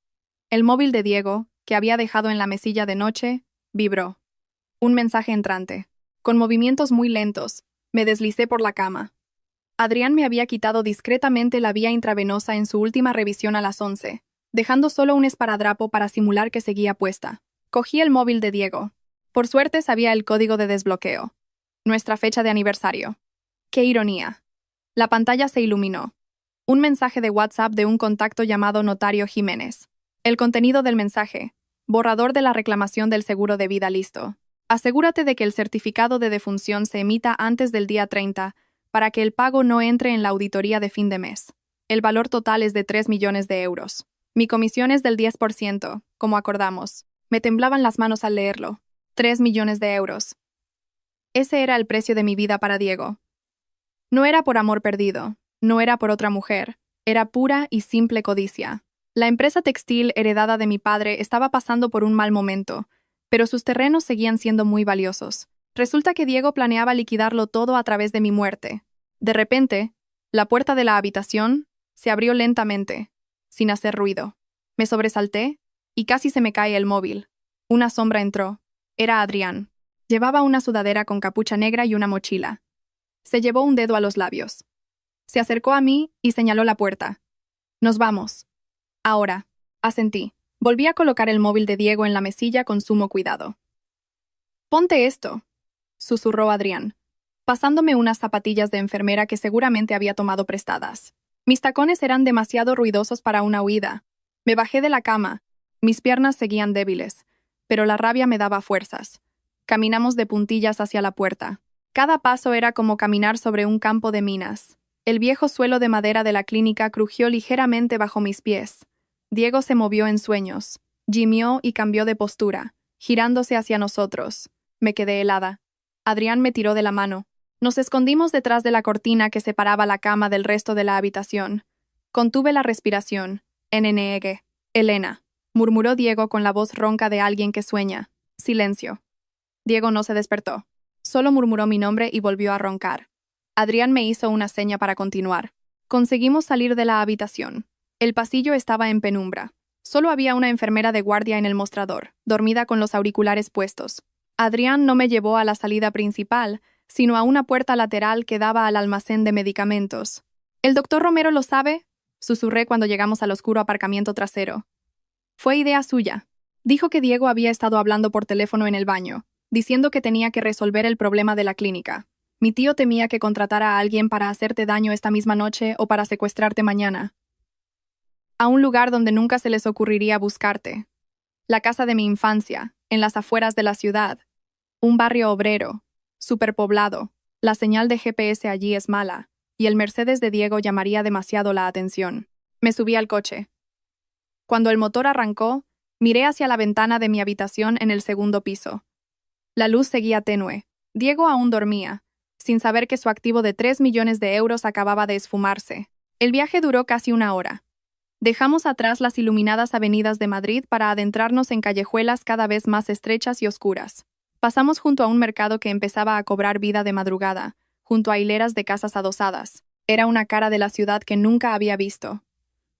El móvil de Diego, que había dejado en la mesilla de noche, vibró. Un mensaje entrante. Con movimientos muy lentos, me deslicé por la cama. Adrián me había quitado discretamente la vía intravenosa en su última revisión a las 11, dejando solo un esparadrapo para simular que seguía puesta. Cogí el móvil de Diego. Por suerte sabía el código de desbloqueo. Nuestra fecha de aniversario. ¡Qué ironía! La pantalla se iluminó. Un mensaje de WhatsApp de un contacto llamado Notario Jiménez. El contenido del mensaje. Borrador de la reclamación del seguro de vida listo. Asegúrate de que el certificado de defunción se emita antes del día 30 para que el pago no entre en la auditoría de fin de mes. El valor total es de 3 millones de euros. Mi comisión es del 10%, como acordamos. Me temblaban las manos al leerlo. 3 millones de euros. Ese era el precio de mi vida para Diego. No era por amor perdido, no era por otra mujer, era pura y simple codicia. La empresa textil heredada de mi padre estaba pasando por un mal momento, pero sus terrenos seguían siendo muy valiosos. Resulta que Diego planeaba liquidarlo todo a través de mi muerte. De repente, la puerta de la habitación se abrió lentamente, sin hacer ruido. Me sobresalté y casi se me cae el móvil. Una sombra entró. Era Adrián. Llevaba una sudadera con capucha negra y una mochila. Se llevó un dedo a los labios. Se acercó a mí y señaló la puerta. Nos vamos. Ahora, asentí. Volví a colocar el móvil de Diego en la mesilla con sumo cuidado. Ponte esto, susurró Adrián, pasándome unas zapatillas de enfermera que seguramente había tomado prestadas. Mis tacones eran demasiado ruidosos para una huida. Me bajé de la cama, Mis piernas seguían débiles, pero la rabia me daba fuerzas. Caminamos de puntillas hacia la puerta. Cada paso era como caminar sobre un campo de minas. El viejo suelo de madera de la clínica crujió ligeramente bajo mis pies. Diego se movió en sueños, gimió y cambió de postura, girándose hacia nosotros. Me quedé helada. Adrián me tiró de la mano. Nos escondimos detrás de la cortina que separaba la cama del resto de la habitación. Contuve la respiración. NNG. Elena, murmuró Diego con la voz ronca de alguien que sueña. Silencio. Diego no se despertó. Solo murmuró mi nombre y volvió a roncar. Adrián me hizo una seña para continuar. Conseguimos salir de la habitación. El pasillo estaba en penumbra. Solo había una enfermera de guardia en el mostrador, dormida con los auriculares puestos. Adrián no me llevó a la salida principal, sino a una puerta lateral que daba al almacén de medicamentos. ¿El doctor Romero lo sabe?, susurré cuando llegamos al oscuro aparcamiento trasero. Fue idea suya. Dijo que Diego había estado hablando por teléfono en el baño, diciendo que tenía que resolver el problema de la clínica. Mi tío temía que contratara a alguien para hacerte daño esta misma noche o para secuestrarte mañana. A un lugar donde nunca se les ocurriría buscarte. La casa de mi infancia, en las afueras de la ciudad. Un barrio obrero, superpoblado. La señal de GPS allí es mala, y el Mercedes de Diego llamaría demasiado la atención. Me subí al coche. Cuando el motor arrancó, miré hacia la ventana de mi habitación en el segundo piso. La luz seguía tenue. Diego aún dormía, sin saber que su activo de 3 millones de euros acababa de esfumarse. El viaje duró casi una hora. Dejamos atrás las iluminadas avenidas de Madrid para adentrarnos en callejuelas cada vez más estrechas y oscuras. Pasamos junto a un mercado que empezaba a cobrar vida de madrugada, junto a hileras de casas adosadas. Era una cara de la ciudad que nunca había visto.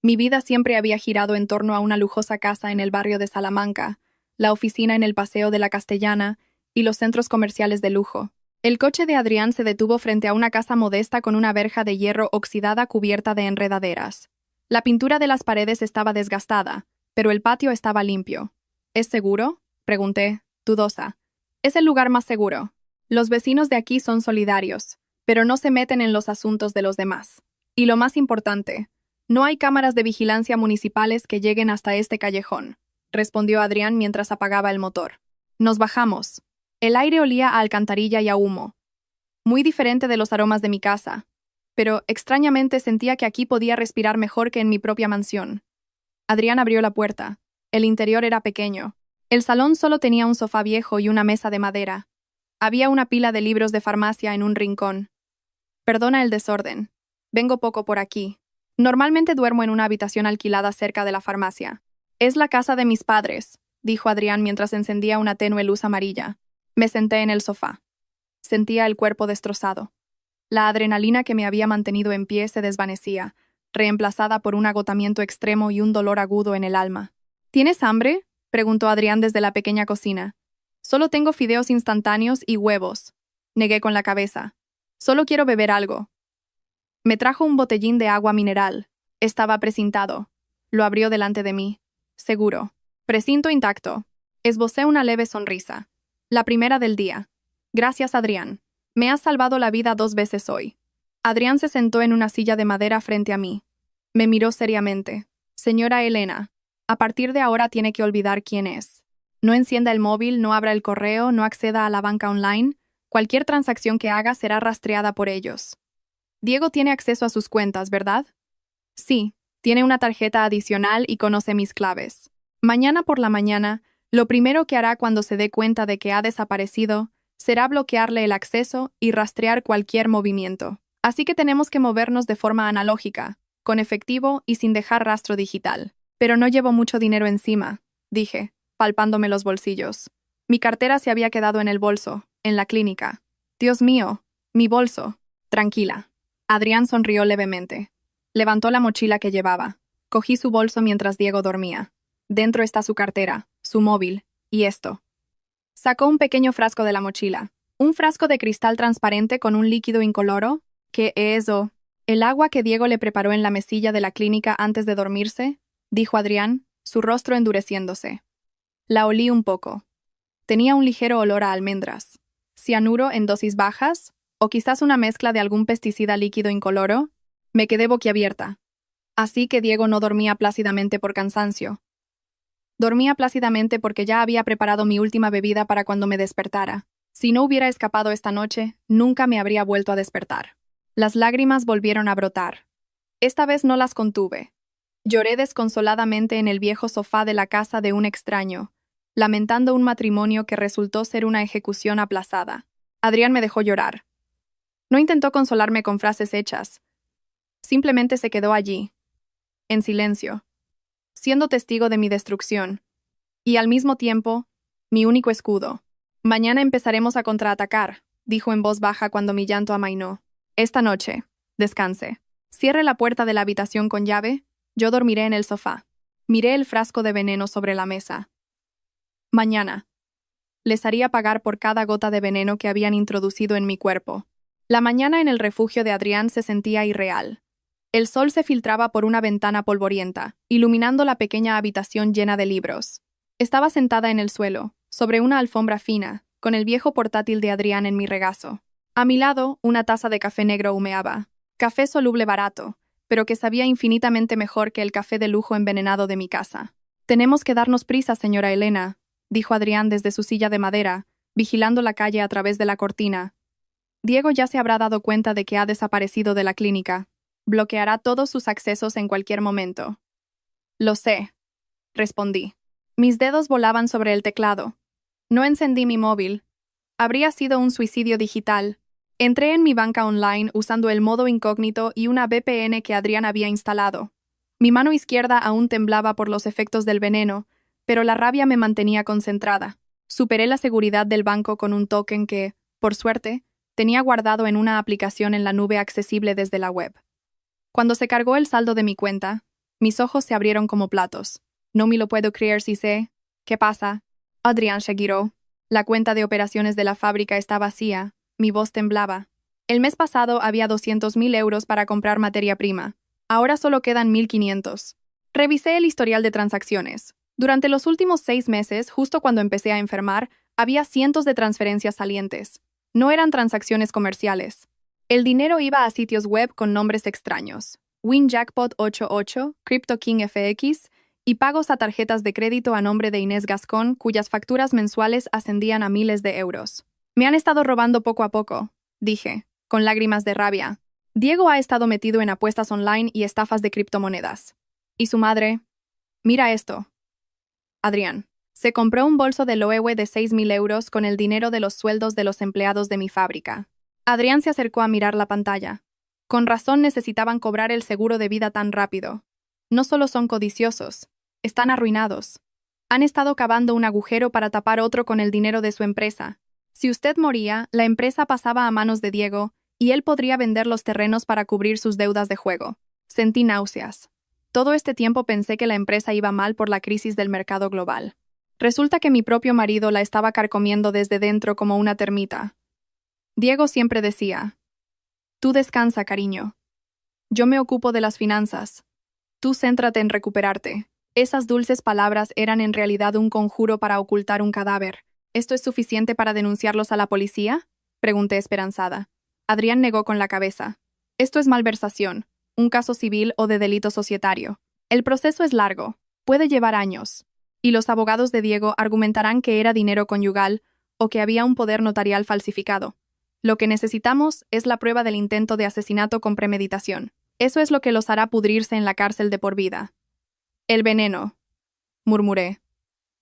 Mi vida siempre había girado en torno a una lujosa casa en el barrio de Salamanca, la oficina en el Paseo de la Castellana y los centros comerciales de lujo. El coche de Adrián se detuvo frente a una casa modesta con una verja de hierro oxidada cubierta de enredaderas. La pintura de las paredes estaba desgastada, pero el patio estaba limpio. ¿Es seguro?, pregunté, dudosa. Es el lugar más seguro. Los vecinos de aquí son solidarios, pero no se meten en los asuntos de los demás. Y lo más importante, no hay cámaras de vigilancia municipales que lleguen hasta este callejón, respondió Adrián mientras apagaba el motor. Nos bajamos. El aire olía a alcantarilla y a humo, muy diferente de los aromas de mi casa, pero extrañamente sentía que aquí podía respirar mejor que en mi propia mansión. Adrián abrió la puerta. El interior era pequeño. El salón solo tenía un sofá viejo y una mesa de madera. Había una pila de libros de farmacia en un rincón. Perdona el desorden. Vengo poco por aquí. Normalmente duermo en una habitación alquilada cerca de la farmacia. Es la casa de mis padres, dijo Adrián mientras encendía una tenue luz amarilla. Me senté en el sofá. Sentía el cuerpo destrozado. La adrenalina que me había mantenido en pie se desvanecía, reemplazada por un agotamiento extremo y un dolor agudo en el alma. ¿Tienes hambre?, preguntó Adrián desde la pequeña cocina. Solo tengo fideos instantáneos y huevos. Negué con la cabeza. Solo quiero beber algo. Me trajo un botellín de agua mineral. Estaba precintado. Lo abrió delante de mí. Seguro. Precinto intacto. Esbocé una leve sonrisa. La primera del día. Gracias, Adrián. Me has salvado la vida 2 veces hoy. Adrián se sentó en una silla de madera frente a mí. Me miró seriamente. Señora Elena, a partir de ahora tiene que olvidar quién es. No encienda el móvil, no abra el correo, no acceda a la banca online. Cualquier transacción que haga será rastreada por ellos. Diego tiene acceso a sus cuentas, ¿verdad? Sí, tiene una tarjeta adicional y conoce mis claves. Mañana por la mañana, lo primero que hará cuando se dé cuenta de que ha desaparecido será bloquearle el acceso y rastrear cualquier movimiento. Así que tenemos que movernos de forma analógica, con efectivo y sin dejar rastro digital. Pero no llevo mucho dinero encima, dije, palpándome los bolsillos. Mi cartera se había quedado en el bolso, en la clínica. Dios mío, mi bolso. Tranquila. Adrián sonrió levemente. Levantó la mochila que llevaba. Cogí su bolso mientras Diego dormía. Dentro está su cartera, su móvil, y esto. Sacó un pequeño frasco de la mochila. Un frasco de cristal transparente con un líquido incoloro. ¿Qué es eso? ¿El agua que Diego le preparó en la mesilla de la clínica antes de dormirse?, dijo Adrián, su rostro endureciéndose. La olí un poco. Tenía un ligero olor a almendras. ¿Cianuro en dosis bajas? ¿O quizás una mezcla de algún pesticida líquido incoloro? Me quedé boquiabierta. Así que Diego no dormía plácidamente por cansancio. Dormía plácidamente porque ya había preparado mi última bebida para cuando me despertara. Si no hubiera escapado esta noche, nunca me habría vuelto a despertar. Las lágrimas volvieron a brotar. Esta vez no las contuve. Lloré desconsoladamente en el viejo sofá de la casa de un extraño, lamentando un matrimonio que resultó ser una ejecución aplazada. Adrián me dejó llorar. No intentó consolarme con frases hechas. Simplemente se quedó allí, en silencio, siendo testigo de mi destrucción. Y al mismo tiempo, mi único escudo. Mañana empezaremos a contraatacar, dijo en voz baja cuando mi llanto amainó. Esta noche, descanse. Cierre la puerta de la habitación con llave, yo dormiré en el sofá. Miré el frasco de veneno sobre la mesa. Mañana. Les haría pagar por cada gota de veneno que habían introducido en mi cuerpo. La mañana en el refugio de Adrián se sentía irreal. El sol se filtraba por una ventana polvorienta, iluminando la pequeña habitación llena de libros. Estaba sentada en el suelo, sobre una alfombra fina, con el viejo portátil de Adrián en mi regazo. A mi lado, una taza de café negro humeaba. Café soluble barato, pero que sabía infinitamente mejor que el café de lujo envenenado de mi casa. «Tenemos que darnos prisa, señora Elena», dijo Adrián desde su silla de madera, vigilando la calle a través de la cortina. «Diego ya se habrá dado cuenta de que ha desaparecido de la clínica. Bloqueará todos sus accesos en cualquier momento». «Lo sé», respondí. Mis dedos volaban sobre el teclado. No encendí mi móvil. Habría sido un suicidio digital. Entré en mi banca online usando el modo incógnito y una VPN que Adrián había instalado. Mi mano izquierda aún temblaba por los efectos del veneno, pero la rabia me mantenía concentrada. Superé la seguridad del banco con un token que, por suerte, tenía guardado en una aplicación en la nube accesible desde la web. Cuando se cargó el saldo de mi cuenta, mis ojos se abrieron como platos. No me lo puedo creer si sé. ¿Qué pasa? Adrián se giró. La cuenta de operaciones de la fábrica está vacía. Mi voz temblaba. El mes pasado había 200.000 euros para comprar materia prima. Ahora solo quedan 1.500. Revisé el historial de transacciones. Durante los últimos 6 meses, justo cuando empecé a enfermar, había cientos de transferencias salientes. No eran transacciones comerciales. El dinero iba a sitios web con nombres extraños. WinJackpot 88, CryptoKing FX y pagos a tarjetas de crédito a nombre de Inés Gascón, cuyas facturas mensuales ascendían a miles de euros. Me han estado robando poco a poco, dije, con lágrimas de rabia. Diego ha estado metido en apuestas online y estafas de criptomonedas. ¿Y su madre? Mira esto. Adrián. Se compró un bolso de Loewe de 6.000 euros con el dinero de los sueldos de los empleados de mi fábrica. Adrián se acercó a mirar la pantalla. Con razón necesitaban cobrar el seguro de vida tan rápido. No solo son codiciosos, están arruinados. Han estado cavando un agujero para tapar otro con el dinero de su empresa. Si usted moría, la empresa pasaba a manos de Diego y él podría vender los terrenos para cubrir sus deudas de juego. Sentí náuseas. Todo este tiempo pensé que la empresa iba mal por la crisis del mercado global. Resulta que mi propio marido la estaba carcomiendo desde dentro como una termita. Diego siempre decía: «Tú descansa, cariño. Yo me ocupo de las finanzas. Tú céntrate en recuperarte». Esas dulces palabras eran en realidad un conjuro para ocultar un cadáver. ¿Esto es suficiente para denunciarlos a la policía?, pregunté esperanzada. Adrián negó con la cabeza. Esto es malversación, un caso civil o de delito societario. El proceso es largo, puede llevar años. Y los abogados de Diego argumentarán que era dinero conyugal o que había un poder notarial falsificado. Lo que necesitamos es la prueba del intento de asesinato con premeditación. Eso es lo que los hará pudrirse en la cárcel de por vida. El veneno, murmuré.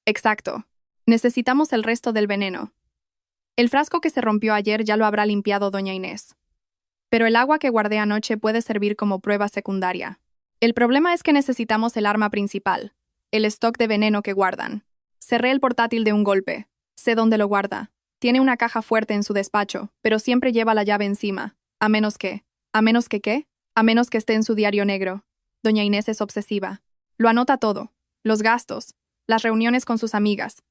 Exacto. Necesitamos el resto del veneno. El frasco que se rompió ayer ya lo habrá limpiado doña Inés. Pero el agua que guardé anoche puede servir como prueba secundaria. El problema es que necesitamos el arma principal, el stock de veneno que guardan. Cerré el portátil de un golpe. Sé dónde lo guarda. Tiene una caja fuerte en su despacho, pero siempre lleva la llave encima. ¿A menos que qué? A menos que esté en su diario negro. Doña Inés es obsesiva. Lo anota todo. Los gastos, las reuniones con sus amigas,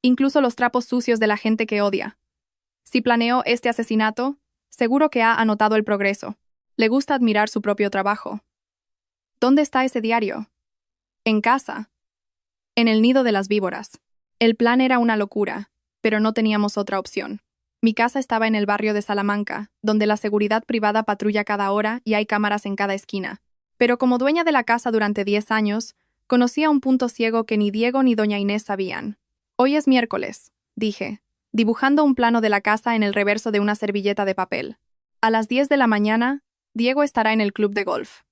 incluso los trapos sucios de la gente que odia. Si planeó este asesinato, seguro que ha anotado el progreso. Le gusta admirar su propio trabajo. ¿Dónde está ese diario? En casa. En el nido de las víboras. El plan era una locura, pero no teníamos otra opción. Mi casa estaba en el barrio de Salamanca, donde la seguridad privada patrulla cada hora y hay cámaras en cada esquina. Pero como dueña de la casa durante 10 años, Conocía un punto ciego que ni Diego ni doña Inés sabían. Hoy es miércoles, dije, dibujando un plano de la casa en el reverso de una servilleta de papel. A las 10 de la mañana, Diego estará en el club de golf.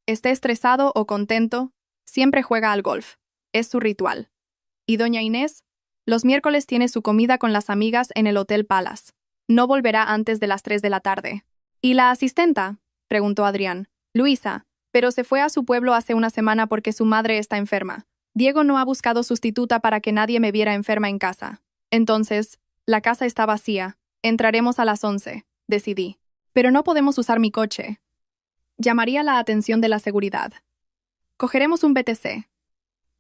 Esté estresado o contento, siempre juega al golf. Es su ritual. Y doña Inés, los miércoles tiene su comida con las amigas en el Hotel Palace. No volverá antes de las 3 de la tarde. ¿Y la asistenta?, preguntó Adrián. Luisa, pero se fue a su pueblo hace una semana porque su madre está enferma. Diego no ha buscado sustituta para que nadie me viera enferma en casa. Entonces, la casa está vacía. Entraremos a las 11, decidí. Pero no podemos usar mi coche. Llamaría la atención de la seguridad. Cogeremos un BTC.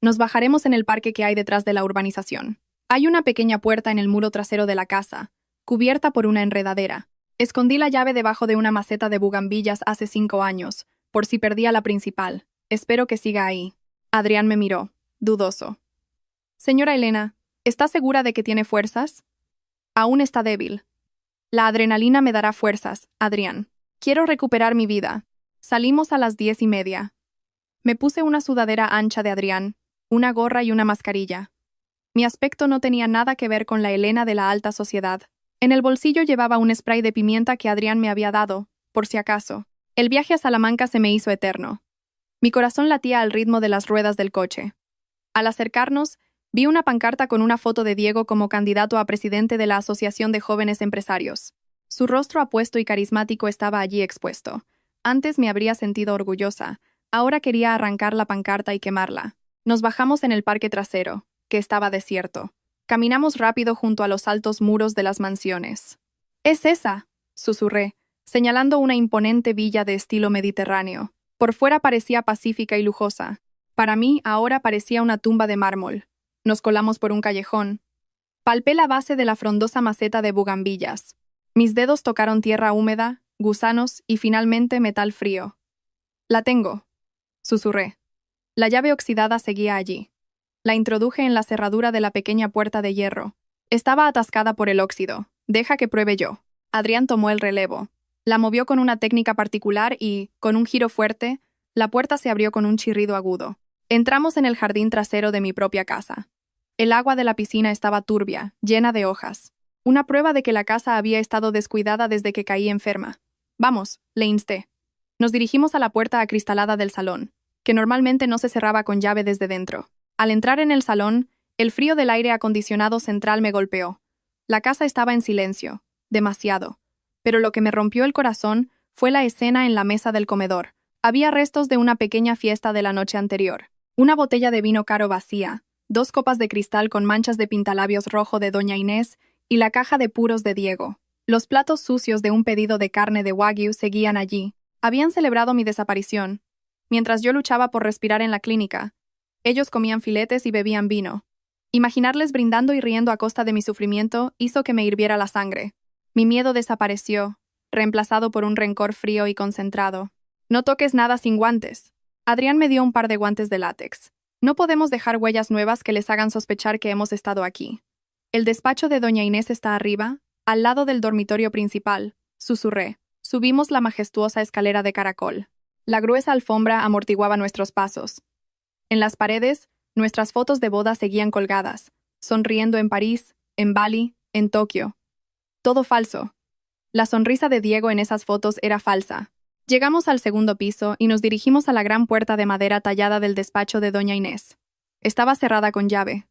Nos bajaremos en el parque que hay detrás de la urbanización. Hay una pequeña puerta en el muro trasero de la casa, cubierta por una enredadera. Escondí la llave debajo de una maceta de bugambillas hace 5 años, por si perdía la principal. Espero que siga ahí. Adrián me miró, dudoso. Señora Elena, ¿está segura de que tiene fuerzas? Aún está débil. La adrenalina me dará fuerzas, Adrián. Quiero recuperar mi vida. Salimos a las 10:30. Me puse una sudadera ancha de Adrián, una gorra y una mascarilla. Mi aspecto no tenía nada que ver con la Elena de la alta sociedad. En el bolsillo llevaba un spray de pimienta que Adrián me había dado, por si acaso. El viaje a Salamanca se me hizo eterno. Mi corazón latía al ritmo de las ruedas del coche. Al acercarnos, vi una pancarta con una foto de Diego como candidato a presidente de la Asociación de Jóvenes Empresarios. Su rostro apuesto y carismático estaba allí expuesto. Antes me habría sentido orgullosa, ahora quería arrancar la pancarta y quemarla. Nos bajamos en el parque trasero, que estaba desierto. Caminamos rápido junto a los altos muros de las mansiones. «¡Es esa!», susurré, señalando una imponente villa de estilo mediterráneo. Por fuera parecía pacífica y lujosa. Para mí, ahora parecía una tumba de mármol. Nos colamos por un callejón. Palpé la base de la frondosa maceta de bugambillas. Mis dedos tocaron tierra húmeda, gusanos y finalmente metal frío. «La tengo», susurré. La llave oxidada seguía allí. La introduje en la cerradura de la pequeña puerta de hierro. Estaba atascada por el óxido. «Deja que pruebe yo». Adrián tomó el relevo. La movió con una técnica particular y, con un giro fuerte, la puerta se abrió con un chirrido agudo. Entramos en el jardín trasero de mi propia casa. El agua de la piscina estaba turbia, llena de hojas. Una prueba de que la casa había estado descuidada desde que caí enferma. «Vamos», le insté. Nos dirigimos a la puerta acristalada del salón, que normalmente no se cerraba con llave desde dentro. Al entrar en el salón, el frío del aire acondicionado central me golpeó. La casa estaba en silencio, demasiado. Pero lo que me rompió el corazón fue la escena en la mesa del comedor. Había restos de una pequeña fiesta de la noche anterior. Una botella de vino caro vacía, 2 copas de cristal con manchas de pintalabios rojo de doña Inés y la caja de puros de Diego. Los platos sucios de un pedido de carne de Wagyu seguían allí. Habían celebrado mi desaparición. Mientras yo luchaba por respirar en la clínica, ellos comían filetes y bebían vino. Imaginarles brindando y riendo a costa de mi sufrimiento hizo que me hirviera la sangre. Mi miedo desapareció, reemplazado por un rencor frío y concentrado. «No toques nada sin guantes». Adrián me dio un par de guantes de látex. «No podemos dejar huellas nuevas que les hagan sospechar que hemos estado aquí». «El despacho de doña Inés está arriba, al lado del dormitorio principal», susurré. Subimos la majestuosa escalera de caracol. La gruesa alfombra amortiguaba nuestros pasos. En las paredes, nuestras fotos de boda seguían colgadas, sonriendo en París, en Bali, en Tokio. Todo falso. La sonrisa de Diego en esas fotos era falsa. Llegamos al segundo piso y nos dirigimos a la gran puerta de madera tallada del despacho de doña Inés. Estaba cerrada con llave.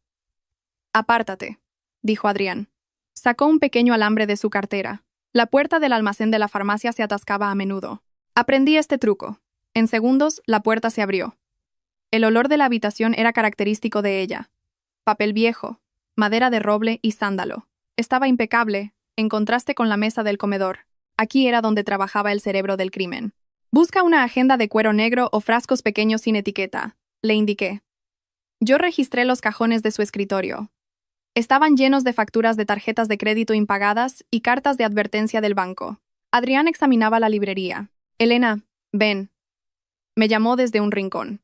«Apártate», dijo Adrián. Sacó un pequeño alambre de su cartera. La puerta del almacén de la farmacia se atascaba a menudo. Aprendí este truco. En segundos, la puerta se abrió. El olor de la habitación era característico de ella. Papel viejo, madera de roble y sándalo. Estaba impecable, en contraste con la mesa del comedor. Aquí era donde trabajaba el cerebro del crimen. «Busca una agenda de cuero negro o frascos pequeños sin etiqueta», le indiqué. Yo registré los cajones de su escritorio. Estaban llenos de facturas de tarjetas de crédito impagadas y cartas de advertencia del banco. Adrián examinaba la librería. «Elena, ven», me llamó desde un rincón.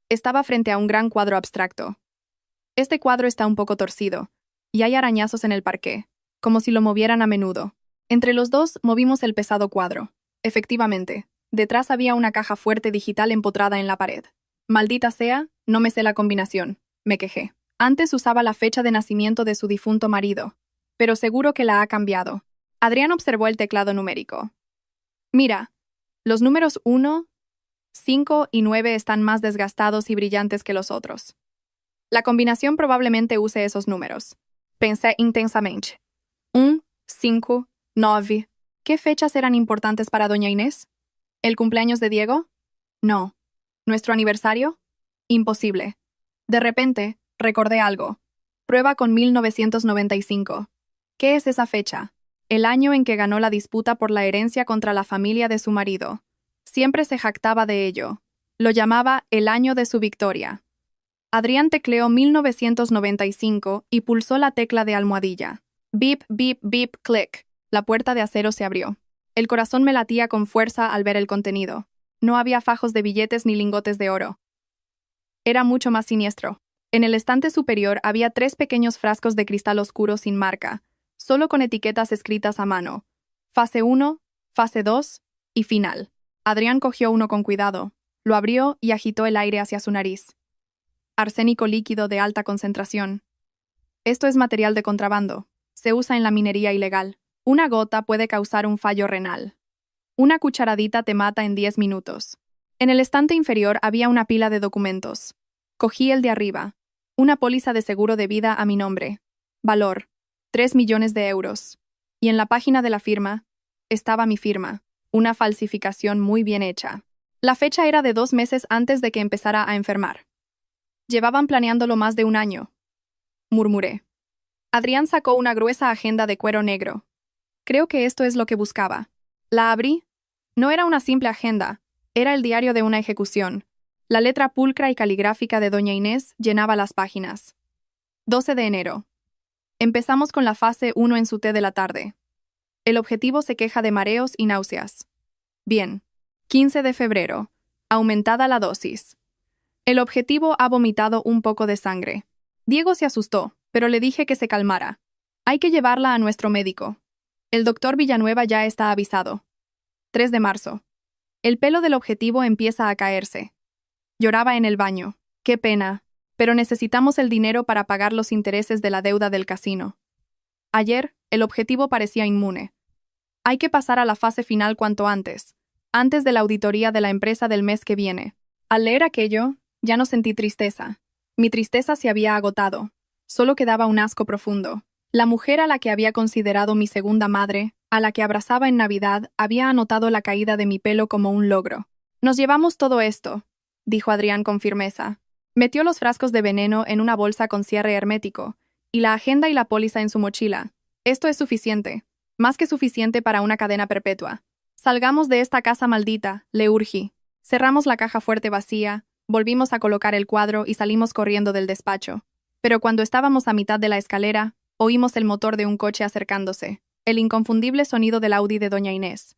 Estaba frente a un gran cuadro abstracto. Este cuadro está un poco torcido, y hay arañazos en el parqué, como si lo movieran a menudo. Entre los dos movimos el pesado cuadro. Efectivamente, detrás había una caja fuerte digital empotrada en la pared. Maldita sea, no me sé la combinación, me quejé. Antes usaba la fecha de nacimiento de su difunto marido, pero seguro que la ha cambiado. Adrián observó el teclado numérico. Mira, los números 1, 5 y 9 están más desgastados y brillantes que los otros. La combinación probablemente use esos números. Pensé intensamente. 1, 5, 9. ¿Qué fechas eran importantes para doña Inés? ¿El cumpleaños de Diego? No. ¿Nuestro aniversario? Imposible. De repente, recordé algo. Prueba con 1995. ¿Qué es esa fecha? El año en que ganó la disputa por la herencia contra la familia de su marido. Siempre se jactaba de ello. Lo llamaba el año de su victoria. Adrián tecleó 1995 y pulsó la tecla de almohadilla. Bip, bip, bip, clic. La puerta de acero se abrió. El corazón me latía con fuerza al ver el contenido. No había fajos de billetes ni lingotes de oro. Era mucho más siniestro. En el estante superior había 3 pequeños frascos de cristal oscuro sin marca, solo con etiquetas escritas a mano. Fase 1, fase 2 y final. Adrián cogió uno con cuidado, lo abrió y agitó el aire hacia su nariz. Arsénico líquido de alta concentración. Esto es material de contrabando. Se usa en la minería ilegal. Una gota puede causar un fallo renal. Una cucharadita te mata en 10 minutos. En el estante inferior había una pila de documentos. Cogí el de arriba. Una póliza de seguro de vida a mi nombre. Valor: 3 millones de euros. Y en la página de la firma estaba mi firma. Una falsificación muy bien hecha. La fecha era de 2 meses antes de que empezara a enfermar. Llevaban planeándolo más de un año. Murmuré. Adrián sacó una gruesa agenda de cuero negro. Creo que esto es lo que buscaba. La abrí. No era una simple agenda, era el diario de una ejecución. La letra pulcra y caligráfica de doña Inés llenaba las páginas. 12 de enero. Empezamos con la fase 1 en su té de la tarde. El objetivo se queja de mareos y náuseas. Bien. 15 de febrero. Aumentada la dosis. El objetivo ha vomitado un poco de sangre. Diego se asustó, pero le dije que se calmara. Hay que llevarla a nuestro médico. El doctor Villanueva ya está avisado. 3 de marzo. El pelo del objetivo empieza a caerse. Lloraba en el baño. Qué pena, pero necesitamos el dinero para pagar los intereses de la deuda del casino. Ayer, el objetivo parecía inmune. Hay que pasar a la fase final cuanto antes de la auditoría de la empresa del mes que viene. Al leer aquello, ya no sentí tristeza. Mi tristeza se había agotado. Solo quedaba un asco profundo. La mujer a la que había considerado mi segunda madre, a la que abrazaba en Navidad, había anotado la caída de mi pelo como un logro. Nos llevamos todo esto, dijo Adrián con firmeza. Metió los frascos de veneno en una bolsa con cierre hermético, y la agenda y la póliza en su mochila. Esto es suficiente, más que suficiente para una cadena perpetua. Salgamos de esta casa maldita, le urgí. Cerramos la caja fuerte vacía, volvimos a colocar el cuadro y salimos corriendo del despacho. Pero cuando estábamos a mitad de la escalera, oímos el motor de un coche acercándose, el inconfundible sonido del Audi de doña Inés.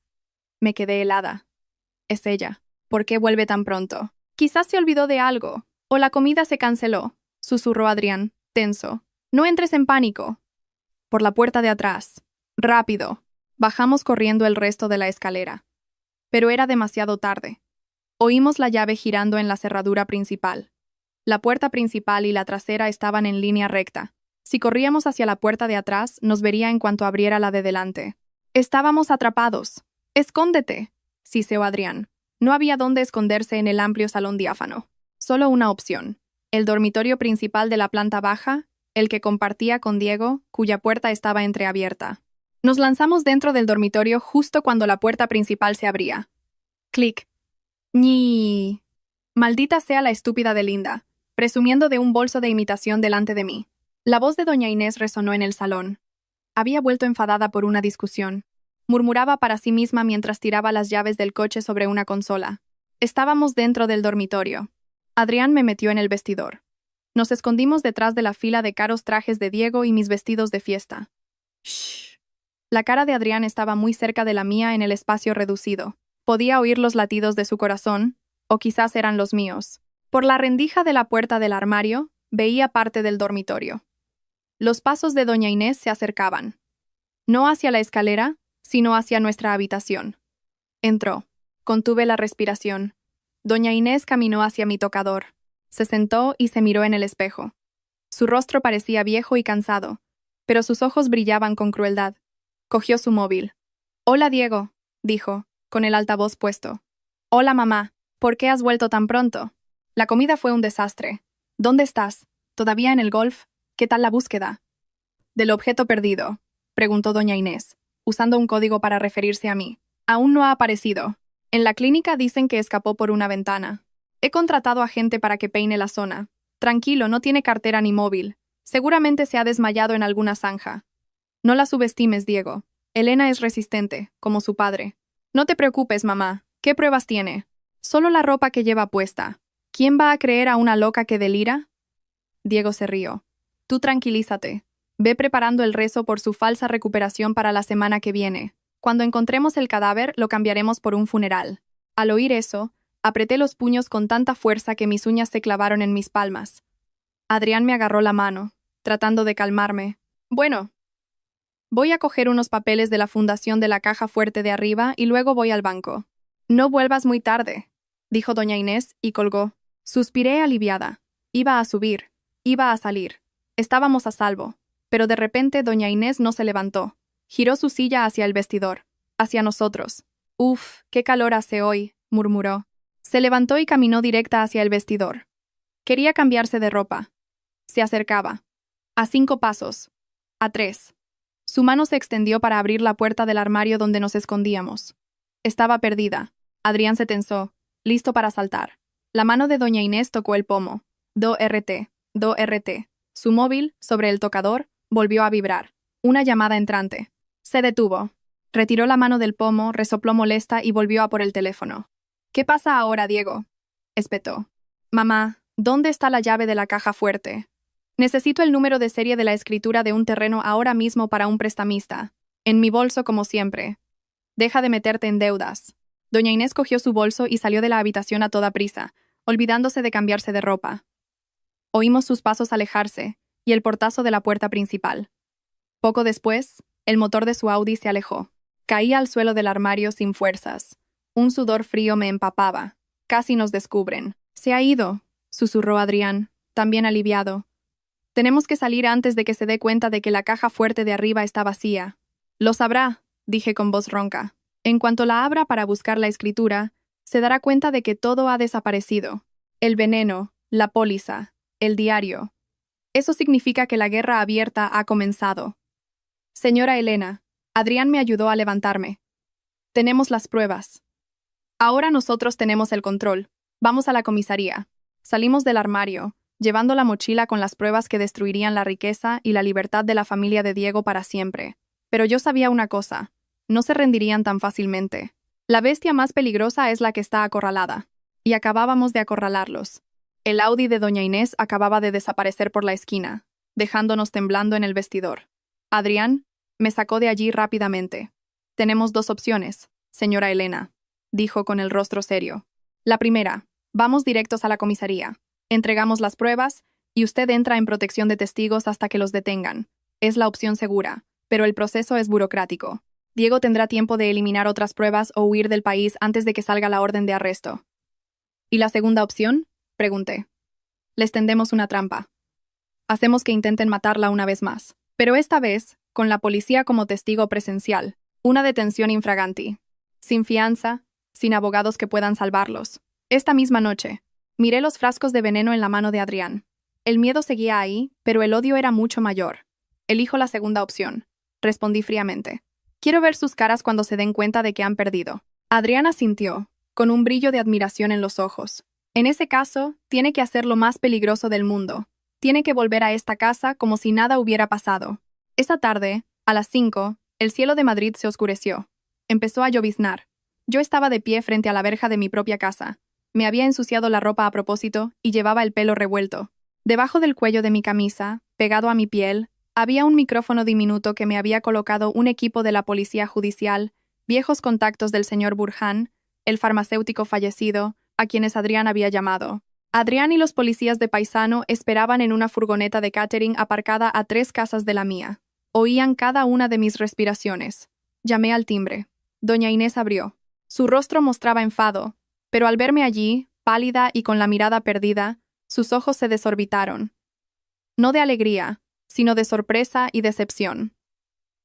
Me quedé helada. Es ella. ¿Por qué vuelve tan pronto? Quizás se olvidó de algo, o la comida se canceló, susurró Adrián, tenso. No entres en pánico. Por la puerta de atrás. Rápido. Bajamos corriendo el resto de la escalera. Pero era demasiado tarde. Oímos la llave girando en la cerradura principal. La puerta principal y la trasera estaban en línea recta. Si corríamos hacia la puerta de atrás, nos vería en cuanto abriera la de delante. Estábamos atrapados. ¡Escóndete!, siseó Adrián. No había dónde esconderse en el amplio salón diáfano. Solo una opción. El dormitorio principal de la planta baja, el que compartía con Diego, cuya puerta estaba entreabierta. Nos lanzamos dentro del dormitorio justo cuando la puerta principal se abría. Clic. ¡Ñi! Maldita sea la estúpida de Linda, presumiendo de un bolso de imitación delante de mí. La voz de doña Inés resonó en el salón. Había vuelto enfadada por una discusión. Murmuraba para sí misma mientras tiraba las llaves del coche sobre una consola. Estábamos dentro del dormitorio. Adrián me metió en el vestidor. Nos escondimos detrás de la fila de caros trajes de Diego y mis vestidos de fiesta. Shh. La cara de Adrián estaba muy cerca de la mía en el espacio reducido. Podía oír los latidos de su corazón, o quizás eran los míos. Por la rendija de la puerta del armario, veía parte del dormitorio. Los pasos de doña Inés se acercaban. No hacia la escalera, sino hacia nuestra habitación. Entró. Contuve la respiración. Doña Inés caminó hacia mi tocador. Se sentó y se miró en el espejo. Su rostro parecía viejo y cansado, pero sus ojos brillaban con crueldad. Cogió su móvil. «Hola, Diego», dijo, con el altavoz puesto. «Hola, mamá. ¿Por qué has vuelto tan pronto? La comida fue un desastre. ¿Dónde estás? ¿Todavía en el golf? ¿Qué tal la búsqueda?» «Del objeto perdido», preguntó doña Inés, usando un código para referirse a mí. «Aún no ha aparecido. En la clínica dicen que escapó por una ventana. He contratado a gente para que peine la zona. Tranquilo, no tiene cartera ni móvil. Seguramente se ha desmayado en alguna zanja. No la subestimes, Diego. Elena es resistente, como su padre. No te preocupes, mamá. ¿Qué pruebas tiene? Solo la ropa que lleva puesta. ¿Quién va a creer a una loca que delira?» Diego se rió. «Tú tranquilízate. Ve preparando el rezo por su falsa recuperación para la semana que viene. Cuando encontremos el cadáver, lo cambiaremos por un funeral». Al oír eso, apreté los puños con tanta fuerza que mis uñas se clavaron en mis palmas. Adrián me agarró la mano, tratando de calmarme. «Bueno, voy a coger unos papeles de la fundación de la caja fuerte de arriba y luego voy al banco». «No vuelvas muy tarde», dijo doña Inés y colgó. Suspiré aliviada. Iba a subir. Iba a salir. Estábamos a salvo. Pero de repente doña Inés no se levantó. Giró su silla hacia el vestidor. Hacia nosotros. «Uf, qué calor hace hoy», murmuró. Se levantó y caminó directa hacia el vestidor. Quería cambiarse de ropa. Se acercaba. A 5 pasos. A 3. Su mano se extendió para abrir la puerta del armario donde nos escondíamos. Estaba perdida. Adrián se tensó, listo para saltar. La mano de doña Inés tocó el pomo. Do-RT. Su móvil, sobre el tocador, volvió a vibrar. Una llamada entrante. Se detuvo. Retiró la mano del pomo, resopló molesta y volvió a por el teléfono. «¿Qué pasa ahora, Diego?», espetó. «Mamá, ¿dónde está la llave de la caja fuerte? Necesito el número de serie de la escritura de un terreno ahora mismo para un prestamista. En mi bolso, como siempre. Deja de meterte en deudas». Doña Inés cogió su bolso y salió de la habitación a toda prisa, olvidándose de cambiarse de ropa. Oímos sus pasos alejarse y el portazo de la puerta principal. Poco después, el motor de su Audi se alejó. Caí al suelo del armario sin fuerzas. Un sudor frío me empapaba. «Casi nos descubren». «Se ha ido», susurró Adrián, también aliviado. «Tenemos que salir antes de que se dé cuenta de que la caja fuerte de arriba está vacía». «Lo sabrá», dije con voz ronca. «En cuanto la abra para buscar la escritura, se dará cuenta de que todo ha desaparecido. El veneno, la póliza, el diario. Eso significa que la guerra abierta ha comenzado». «Señora Elena», Adrián me ayudó a levantarme. «Tenemos las pruebas. Ahora nosotros tenemos el control. Vamos a la comisaría». Salimos del armario, llevando la mochila con las pruebas que destruirían la riqueza y la libertad de la familia de Diego para siempre. Pero yo sabía una cosa. No se rendirían tan fácilmente. La bestia más peligrosa es la que está acorralada. Y acabábamos de acorralarlos. El Audi de doña Inés acababa de desaparecer por la esquina, dejándonos temblando en el vestidor. Adrián me sacó de allí rápidamente. «Tenemos 2 opciones, señora Elena», dijo con el rostro serio. «La primera, vamos directos a la comisaría. Entregamos las pruebas y usted entra en protección de testigos hasta que los detengan. Es la opción segura, pero el proceso es burocrático. Diego tendrá tiempo de eliminar otras pruebas o huir del país antes de que salga la orden de arresto». «¿Y la segunda opción?», pregunté. «Les tendemos una trampa. Hacemos que intenten matarla una vez más, pero esta vez, con la policía como testigo presencial. Una detención infraganti. Sin fianza, sin abogados que puedan salvarlos. Esta misma noche, miré los frascos de veneno en la mano de Adrián. El miedo seguía ahí, pero el odio era mucho mayor. «Elijo la segunda opción», respondí fríamente. «Quiero ver sus caras cuando se den cuenta de que han perdido». Adrián asintió, con un brillo de admiración en los ojos. «En ese caso, tiene que hacer lo más peligroso del mundo. Tiene que volver a esta casa como si nada hubiera pasado». Esa tarde, a las 5, el cielo de Madrid se oscureció. Empezó a lloviznar. Yo estaba de pie frente a la verja de mi propia casa. Me había ensuciado la ropa a propósito y llevaba el pelo revuelto. Debajo del cuello de mi camisa, pegado a mi piel, había un micrófono diminuto que me había colocado un equipo de la policía judicial, viejos contactos del señor Burhan, el farmacéutico fallecido, a quienes Adrián había llamado. Adrián y los policías de Paisano esperaban en una furgoneta de catering aparcada a 3 casas de la mía. Oían cada una de mis respiraciones. Llamé al timbre. Doña Inés abrió. Su rostro mostraba enfado, pero al verme allí, pálida y con la mirada perdida, sus ojos se desorbitaron. No de alegría, sino de sorpresa y decepción.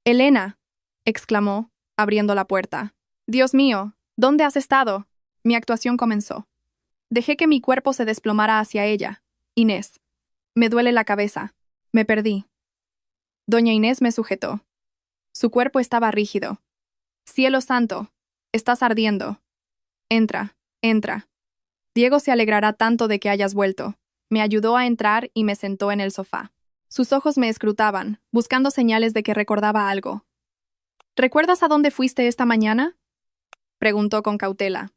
«Elena», exclamó, abriendo la puerta. «Dios mío, ¿dónde has estado?» Mi actuación comenzó. Dejé que mi cuerpo se desplomara hacia ella. Inés. Me duele la cabeza. Me perdí. Doña Inés me sujetó. Su cuerpo estaba rígido. «Cielo santo, estás ardiendo. Entra, entra. Diego se alegrará tanto de que hayas vuelto». Me ayudó a entrar y me sentó en el sofá. Sus ojos me escrutaban, buscando señales de que recordaba algo. «¿Recuerdas a dónde fuiste esta mañana?», preguntó con cautela.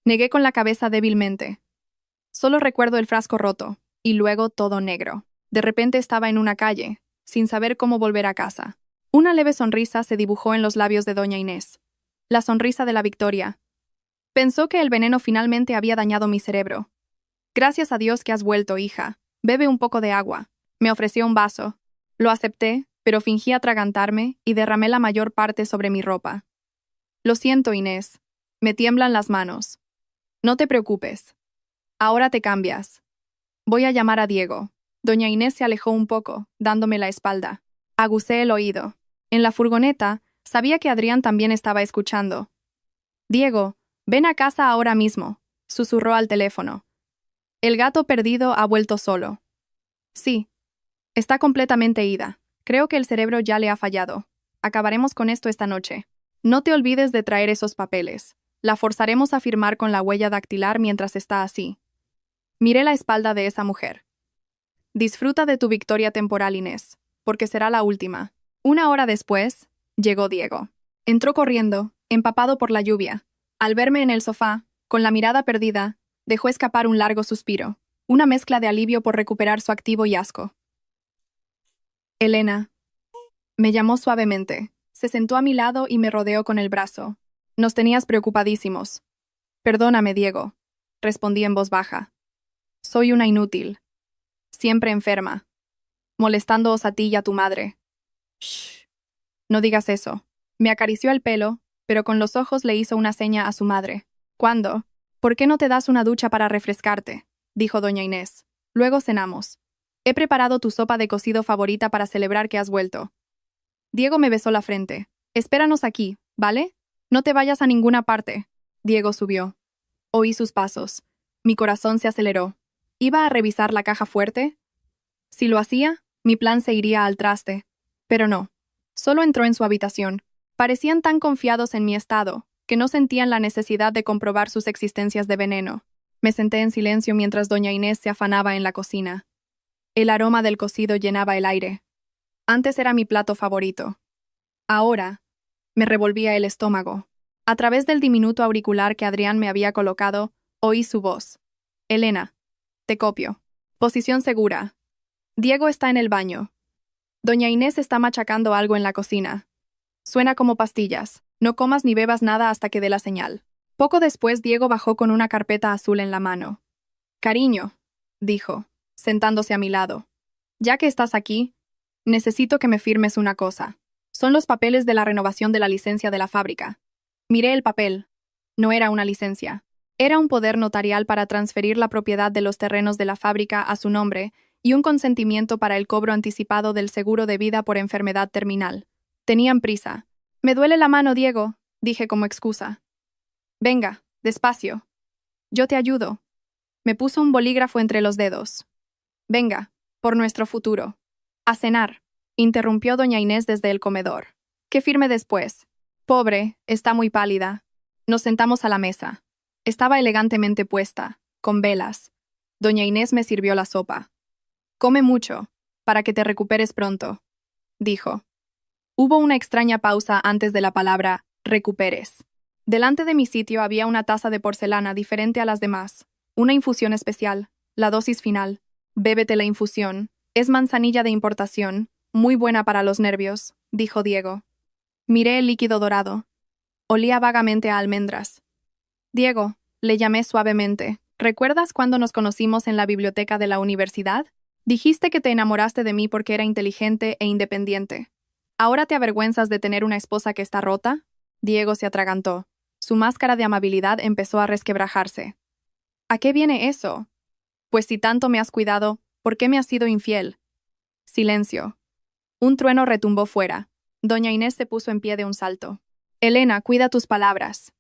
Negué con la cabeza débilmente. Solo recuerdo el frasco roto, y luego todo negro. De repente estaba en una calle, sin saber cómo volver a casa. Una leve sonrisa se dibujó en los labios de doña Inés. La sonrisa de la victoria. Pensó que el veneno finalmente había dañado mi cerebro. «Gracias a Dios que has vuelto, hija. Bebe un poco de agua». Me ofreció un vaso. Lo acepté, pero fingí atragantarme y derramé la mayor parte sobre mi ropa. «Lo siento, Inés. Me tiemblan las manos». «No te preocupes. Ahora te cambias. Voy a llamar a Diego». Doña Inés se alejó un poco, dándome la espalda. Aguzé el oído. En la furgoneta, sabía que Adrián también estaba escuchando. «Diego, ven a casa ahora mismo», susurró al teléfono. «El gato perdido ha vuelto solo». «Sí. Está completamente ida. Creo que el cerebro ya le ha fallado. Acabaremos con esto esta noche. No te olvides de traer esos papeles. La forzaremos a firmar con la huella dactilar mientras está así». Miré la espalda de esa mujer. «Disfruta de tu victoria temporal, Inés, porque será la última». Una hora después, llegó Diego. Entró corriendo, empapado por la lluvia. Al verme en el sofá, con la mirada perdida, dejó escapar un largo suspiro, una mezcla de alivio por recuperar su activo y asco. «Elena», me llamó suavemente. Se sentó a mi lado y me rodeó con el brazo. «Nos tenías preocupadísimos». «Perdóname, Diego», respondí en voz baja. «Soy una inútil. Siempre enferma. Molestándoos a ti y a tu madre». «Shh. No digas eso». Me acarició el pelo, pero con los ojos le hizo una seña a su madre. «¿Cuándo? ¿Por qué no te das una ducha para refrescarte?», dijo doña Inés. «Luego cenamos. He preparado tu sopa de cocido favorita para celebrar que has vuelto». Diego me besó la frente. «Espéranos aquí, ¿vale? No te vayas a ninguna parte». Diego subió. Oí sus pasos. Mi corazón se aceleró. ¿Iba a revisar la caja fuerte? Si lo hacía, mi plan se iría al traste. Pero no. Solo entró en su habitación. Parecían tan confiados en mi estado, que no sentían la necesidad de comprobar sus existencias de veneno. Me senté en silencio mientras doña Inés se afanaba en la cocina. El aroma del cocido llenaba el aire. Antes era mi plato favorito. Ahora, me revolvía el estómago. A través del diminuto auricular que Adrián me había colocado, oí su voz. «Elena, te copio. Posición segura. Diego está en el baño. Doña Inés está machacando algo en la cocina. Suena como pastillas. No comas ni bebas nada hasta que dé la señal». Poco después Diego bajó con una carpeta azul en la mano. «Cariño», dijo, sentándose a mi lado. «Ya que estás aquí, necesito que me firmes una cosa. Son los papeles de la renovación de la licencia de la fábrica». Miré el papel. No era una licencia. Era un poder notarial para transferir la propiedad de los terrenos de la fábrica a su nombre y un consentimiento para el cobro anticipado del seguro de vida por enfermedad terminal. Tenían prisa. «Me duele la mano, Diego», dije como excusa. «Venga, despacio. Yo te ayudo». Me puso un bolígrafo entre los dedos. «Venga, por nuestro futuro». «A cenar», interrumpió doña Inés desde el comedor. «Que firme después». «Pobre, está muy pálida». Nos sentamos a la mesa. Estaba elegantemente puesta, con velas. Doña Inés me sirvió la sopa. «Come mucho, para que te recuperes pronto», dijo. Hubo una extraña pausa antes de la palabra «recuperes». Delante de mi sitio había una taza de porcelana diferente a las demás. Una infusión especial, la dosis final. «Bébete la infusión. Es manzanilla de importación, muy buena para los nervios», dijo Diego. Miré el líquido dorado. Olía vagamente a almendras. «Diego», le llamé suavemente, «¿recuerdas cuando nos conocimos en la biblioteca de la universidad? Dijiste que te enamoraste de mí porque era inteligente e independiente. ¿Ahora te avergüenzas de tener una esposa que está rota?» Diego se atragantó. Su máscara de amabilidad empezó a resquebrajarse. ¿A qué viene eso? Pues si tanto me has cuidado, ¿por qué me has sido infiel? Silencio. Un trueno retumbó fuera. Doña Inés se puso en pie de un salto. Elena, cuida tus palabras.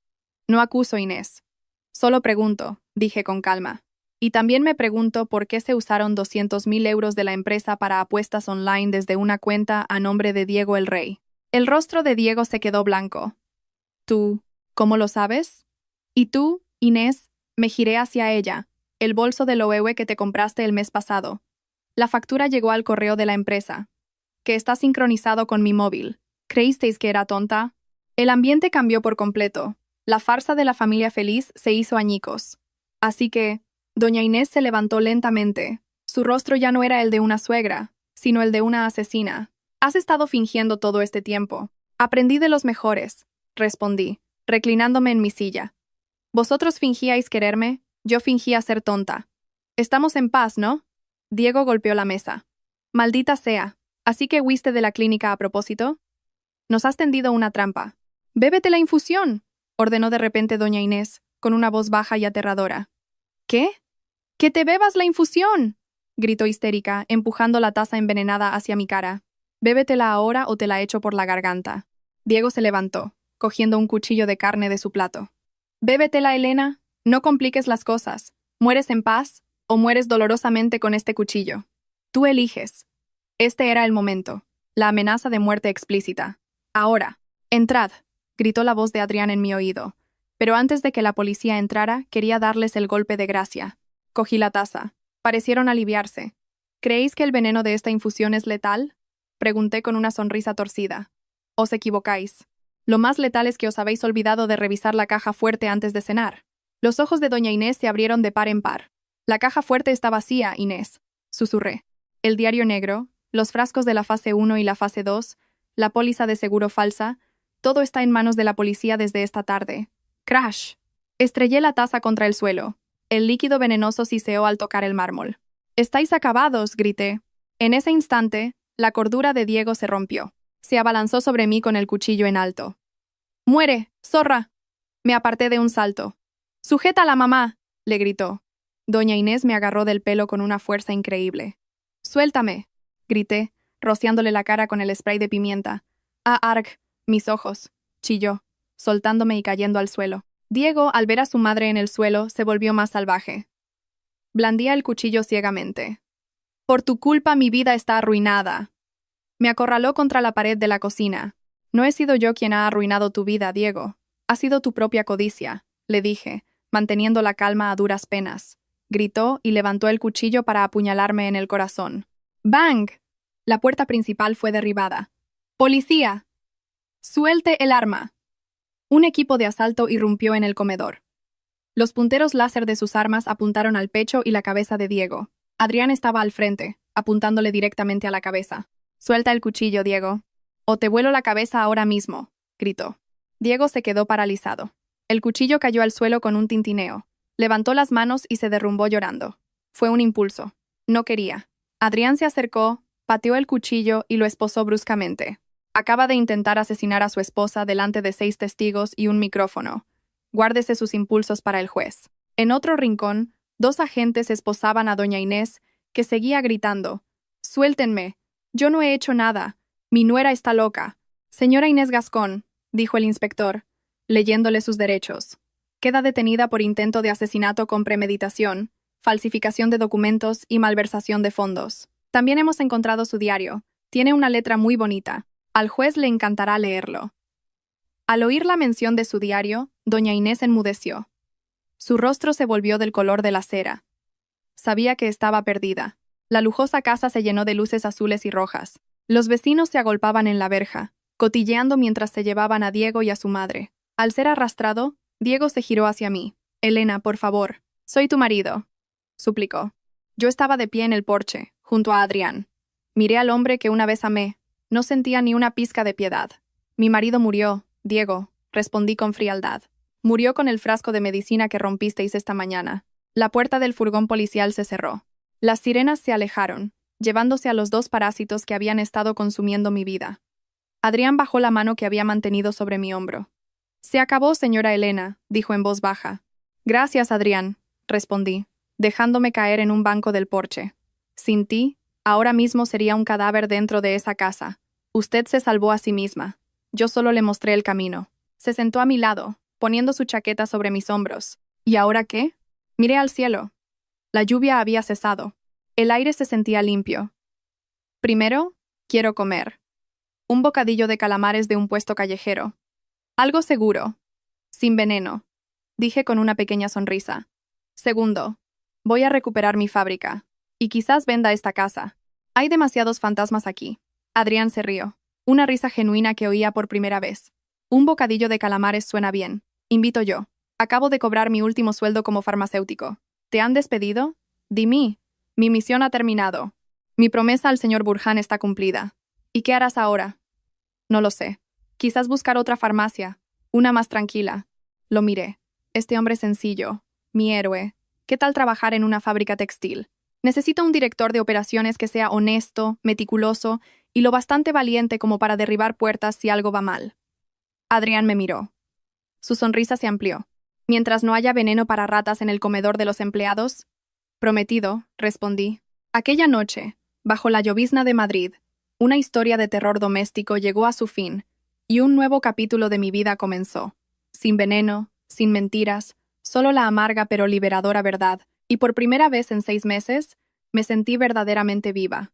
No acuso, Inés. Solo pregunto, dije con calma. Y también me pregunto por qué se usaron 200.000 euros de la empresa para apuestas online desde una cuenta a nombre de Diego el Rey. El rostro de Diego se quedó blanco. ¿Tú, cómo lo sabes? Y tú, Inés, me giré hacia ella. El bolso de Loewe que te compraste el mes pasado. La factura llegó al correo de la empresa. Que está sincronizado con mi móvil. ¿Creísteis que era tonta? El ambiente cambió por completo. La farsa de la familia feliz se hizo añicos. Así que, doña Inés se levantó lentamente. Su rostro ya no era el de una suegra, sino el de una asesina. Has estado fingiendo todo este tiempo. Aprendí de los mejores, respondí, reclinándome en mi silla. Vosotros fingíais quererme, yo fingía ser tonta. Estamos en paz, ¿no? Diego golpeó la mesa. Maldita sea. ¿Así que huiste de la clínica a propósito? Nos has tendido una trampa. ¡Bébete la infusión!, ordenó de repente doña Inés, con una voz baja y aterradora. ¿Qué? ¡Que te bebas la infusión!, gritó histérica, empujando la taza envenenada hacia mi cara. Bébetela ahora o te la echo por la garganta. Diego se levantó, cogiendo un cuchillo de carne de su plato. Bébetela, Elena. No compliques las cosas. ¿Mueres en paz o mueres dolorosamente con este cuchillo? Tú eliges. Este era el momento. La amenaza de muerte explícita. Ahora. Entrad, gritó la voz de Adrián en mi oído. Pero antes de que la policía entrara, quería darles el golpe de gracia. Cogí la taza. Parecieron aliviarse. ¿Creéis que el veneno de esta infusión es letal? Pregunté con una sonrisa torcida. Os equivocáis. Lo más letal es que os habéis olvidado de revisar la caja fuerte antes de cenar. Los ojos de doña Inés se abrieron de par en par. La caja fuerte está vacía, Inés, susurré. El diario negro, los frascos de la fase 1 y la fase 2, la póliza de seguro falsa, todo está en manos de la policía desde esta tarde. ¡Crash! Estrellé la taza contra el suelo. El líquido venenoso siseó al tocar el mármol. «¡Estáis acabados!», grité. En ese instante, la cordura de Diego se rompió. Se abalanzó sobre mí con el cuchillo en alto. «¡Muere, zorra!». Me aparté de un salto. «¡Sujeta a la mamá!», le gritó. Doña Inés me agarró del pelo con una fuerza increíble. «¡Suéltame!», grité, rociándole la cara con el spray de pimienta. «Ah, arg, mis ojos», chilló, soltándome y cayendo al suelo. Diego, al ver a su madre en el suelo, se volvió más salvaje. Blandía el cuchillo ciegamente. «Por tu culpa mi vida está arruinada». Me acorraló contra la pared de la cocina. «No he sido yo quien ha arruinado tu vida, Diego. Ha sido tu propia codicia», le dije, manteniendo la calma a duras penas. Gritó y levantó el cuchillo para apuñalarme en el corazón. ¡Bang! La puerta principal fue derribada. ¡Policía! ¡Suelte el arma! Un equipo de asalto irrumpió en el comedor. Los punteros láser de sus armas apuntaron al pecho y la cabeza de Diego. Adrián estaba al frente, apuntándole directamente a la cabeza. «Suelta el cuchillo, Diego. O te vuelo la cabeza ahora mismo», gritó. Diego se quedó paralizado. El cuchillo cayó al suelo con un tintineo. Levantó las manos y se derrumbó llorando. Fue un impulso. No quería. Adrián se acercó, pateó el cuchillo y lo esposó bruscamente. Acaba de intentar asesinar a su esposa delante de 6 testigos y un micrófono. Guárdese sus impulsos para el juez. En otro rincón, 2 agentes esposaban a doña Inés, que seguía gritando. «¡Suéltenme! Yo no he hecho nada. Mi nuera está loca». «Señora Inés Gascón», dijo el inspector, leyéndole sus derechos. «Queda detenida por intento de asesinato con premeditación, falsificación de documentos y malversación de fondos. También hemos encontrado su diario. Tiene una letra muy bonita. Al juez le encantará leerlo». Al oír la mención de su diario, doña Inés enmudeció. Su rostro se volvió del color de la cera. Sabía que estaba perdida. La lujosa casa se llenó de luces azules y rojas. Los vecinos se agolpaban en la verja, cotilleando mientras se llevaban a Diego y a su madre. Al ser arrastrado, Diego se giró hacia mí. «Elena, por favor. Soy tu marido», suplicó. Yo estaba de pie en el porche, junto a Adrián. Miré al hombre que una vez amé. No sentía ni una pizca de piedad. «Mi marido murió, Diego», respondí con frialdad. «Murió con el frasco de medicina que rompisteis esta mañana». La puerta del furgón policial se cerró. Las sirenas se alejaron, llevándose a los 2 parásitos que habían estado consumiendo mi vida. Adrián bajó la mano que había mantenido sobre mi hombro. «Se acabó, señora Elena», dijo en voz baja. «Gracias, Adrián», respondí, dejándome caer en un banco del porche. Sin ti, ahora mismo sería un cadáver dentro de esa casa. Usted se salvó a sí misma. Yo solo le mostré el camino. Se sentó a mi lado, poniendo su chaqueta sobre mis hombros. ¿Y ahora qué? Miré al cielo. La lluvia había cesado. El aire se sentía limpio. Primero, quiero comer. Un bocadillo de calamares de un puesto callejero. Algo seguro. Sin veneno, dije con una pequeña sonrisa. Segundo, voy a recuperar mi fábrica. Y quizás venda esta casa. Hay demasiados fantasmas aquí. Adrián se rió. Una risa genuina que oía por primera vez. Un bocadillo de calamares suena bien. Invito yo. Acabo de cobrar mi último sueldo como farmacéutico. ¿Te han despedido? Dime. Mi misión ha terminado. Mi promesa al señor Burhan está cumplida. ¿Y qué harás ahora? No lo sé. Quizás buscar otra farmacia. Una más tranquila. Lo miré. Este hombre sencillo. Mi héroe. ¿Qué tal trabajar en una fábrica textil? Necesito un director de operaciones que sea honesto, meticuloso y lo bastante valiente como para derribar puertas si algo va mal. Adrián me miró. Su sonrisa se amplió. Mientras no haya veneno para ratas en el comedor de los empleados. Prometido, respondí. Aquella noche, bajo la llovizna de Madrid, una historia de terror doméstico llegó a su fin, y un nuevo capítulo de mi vida comenzó. Sin veneno, sin mentiras, solo la amarga pero liberadora verdad, y por primera vez en 6 meses, me sentí verdaderamente viva.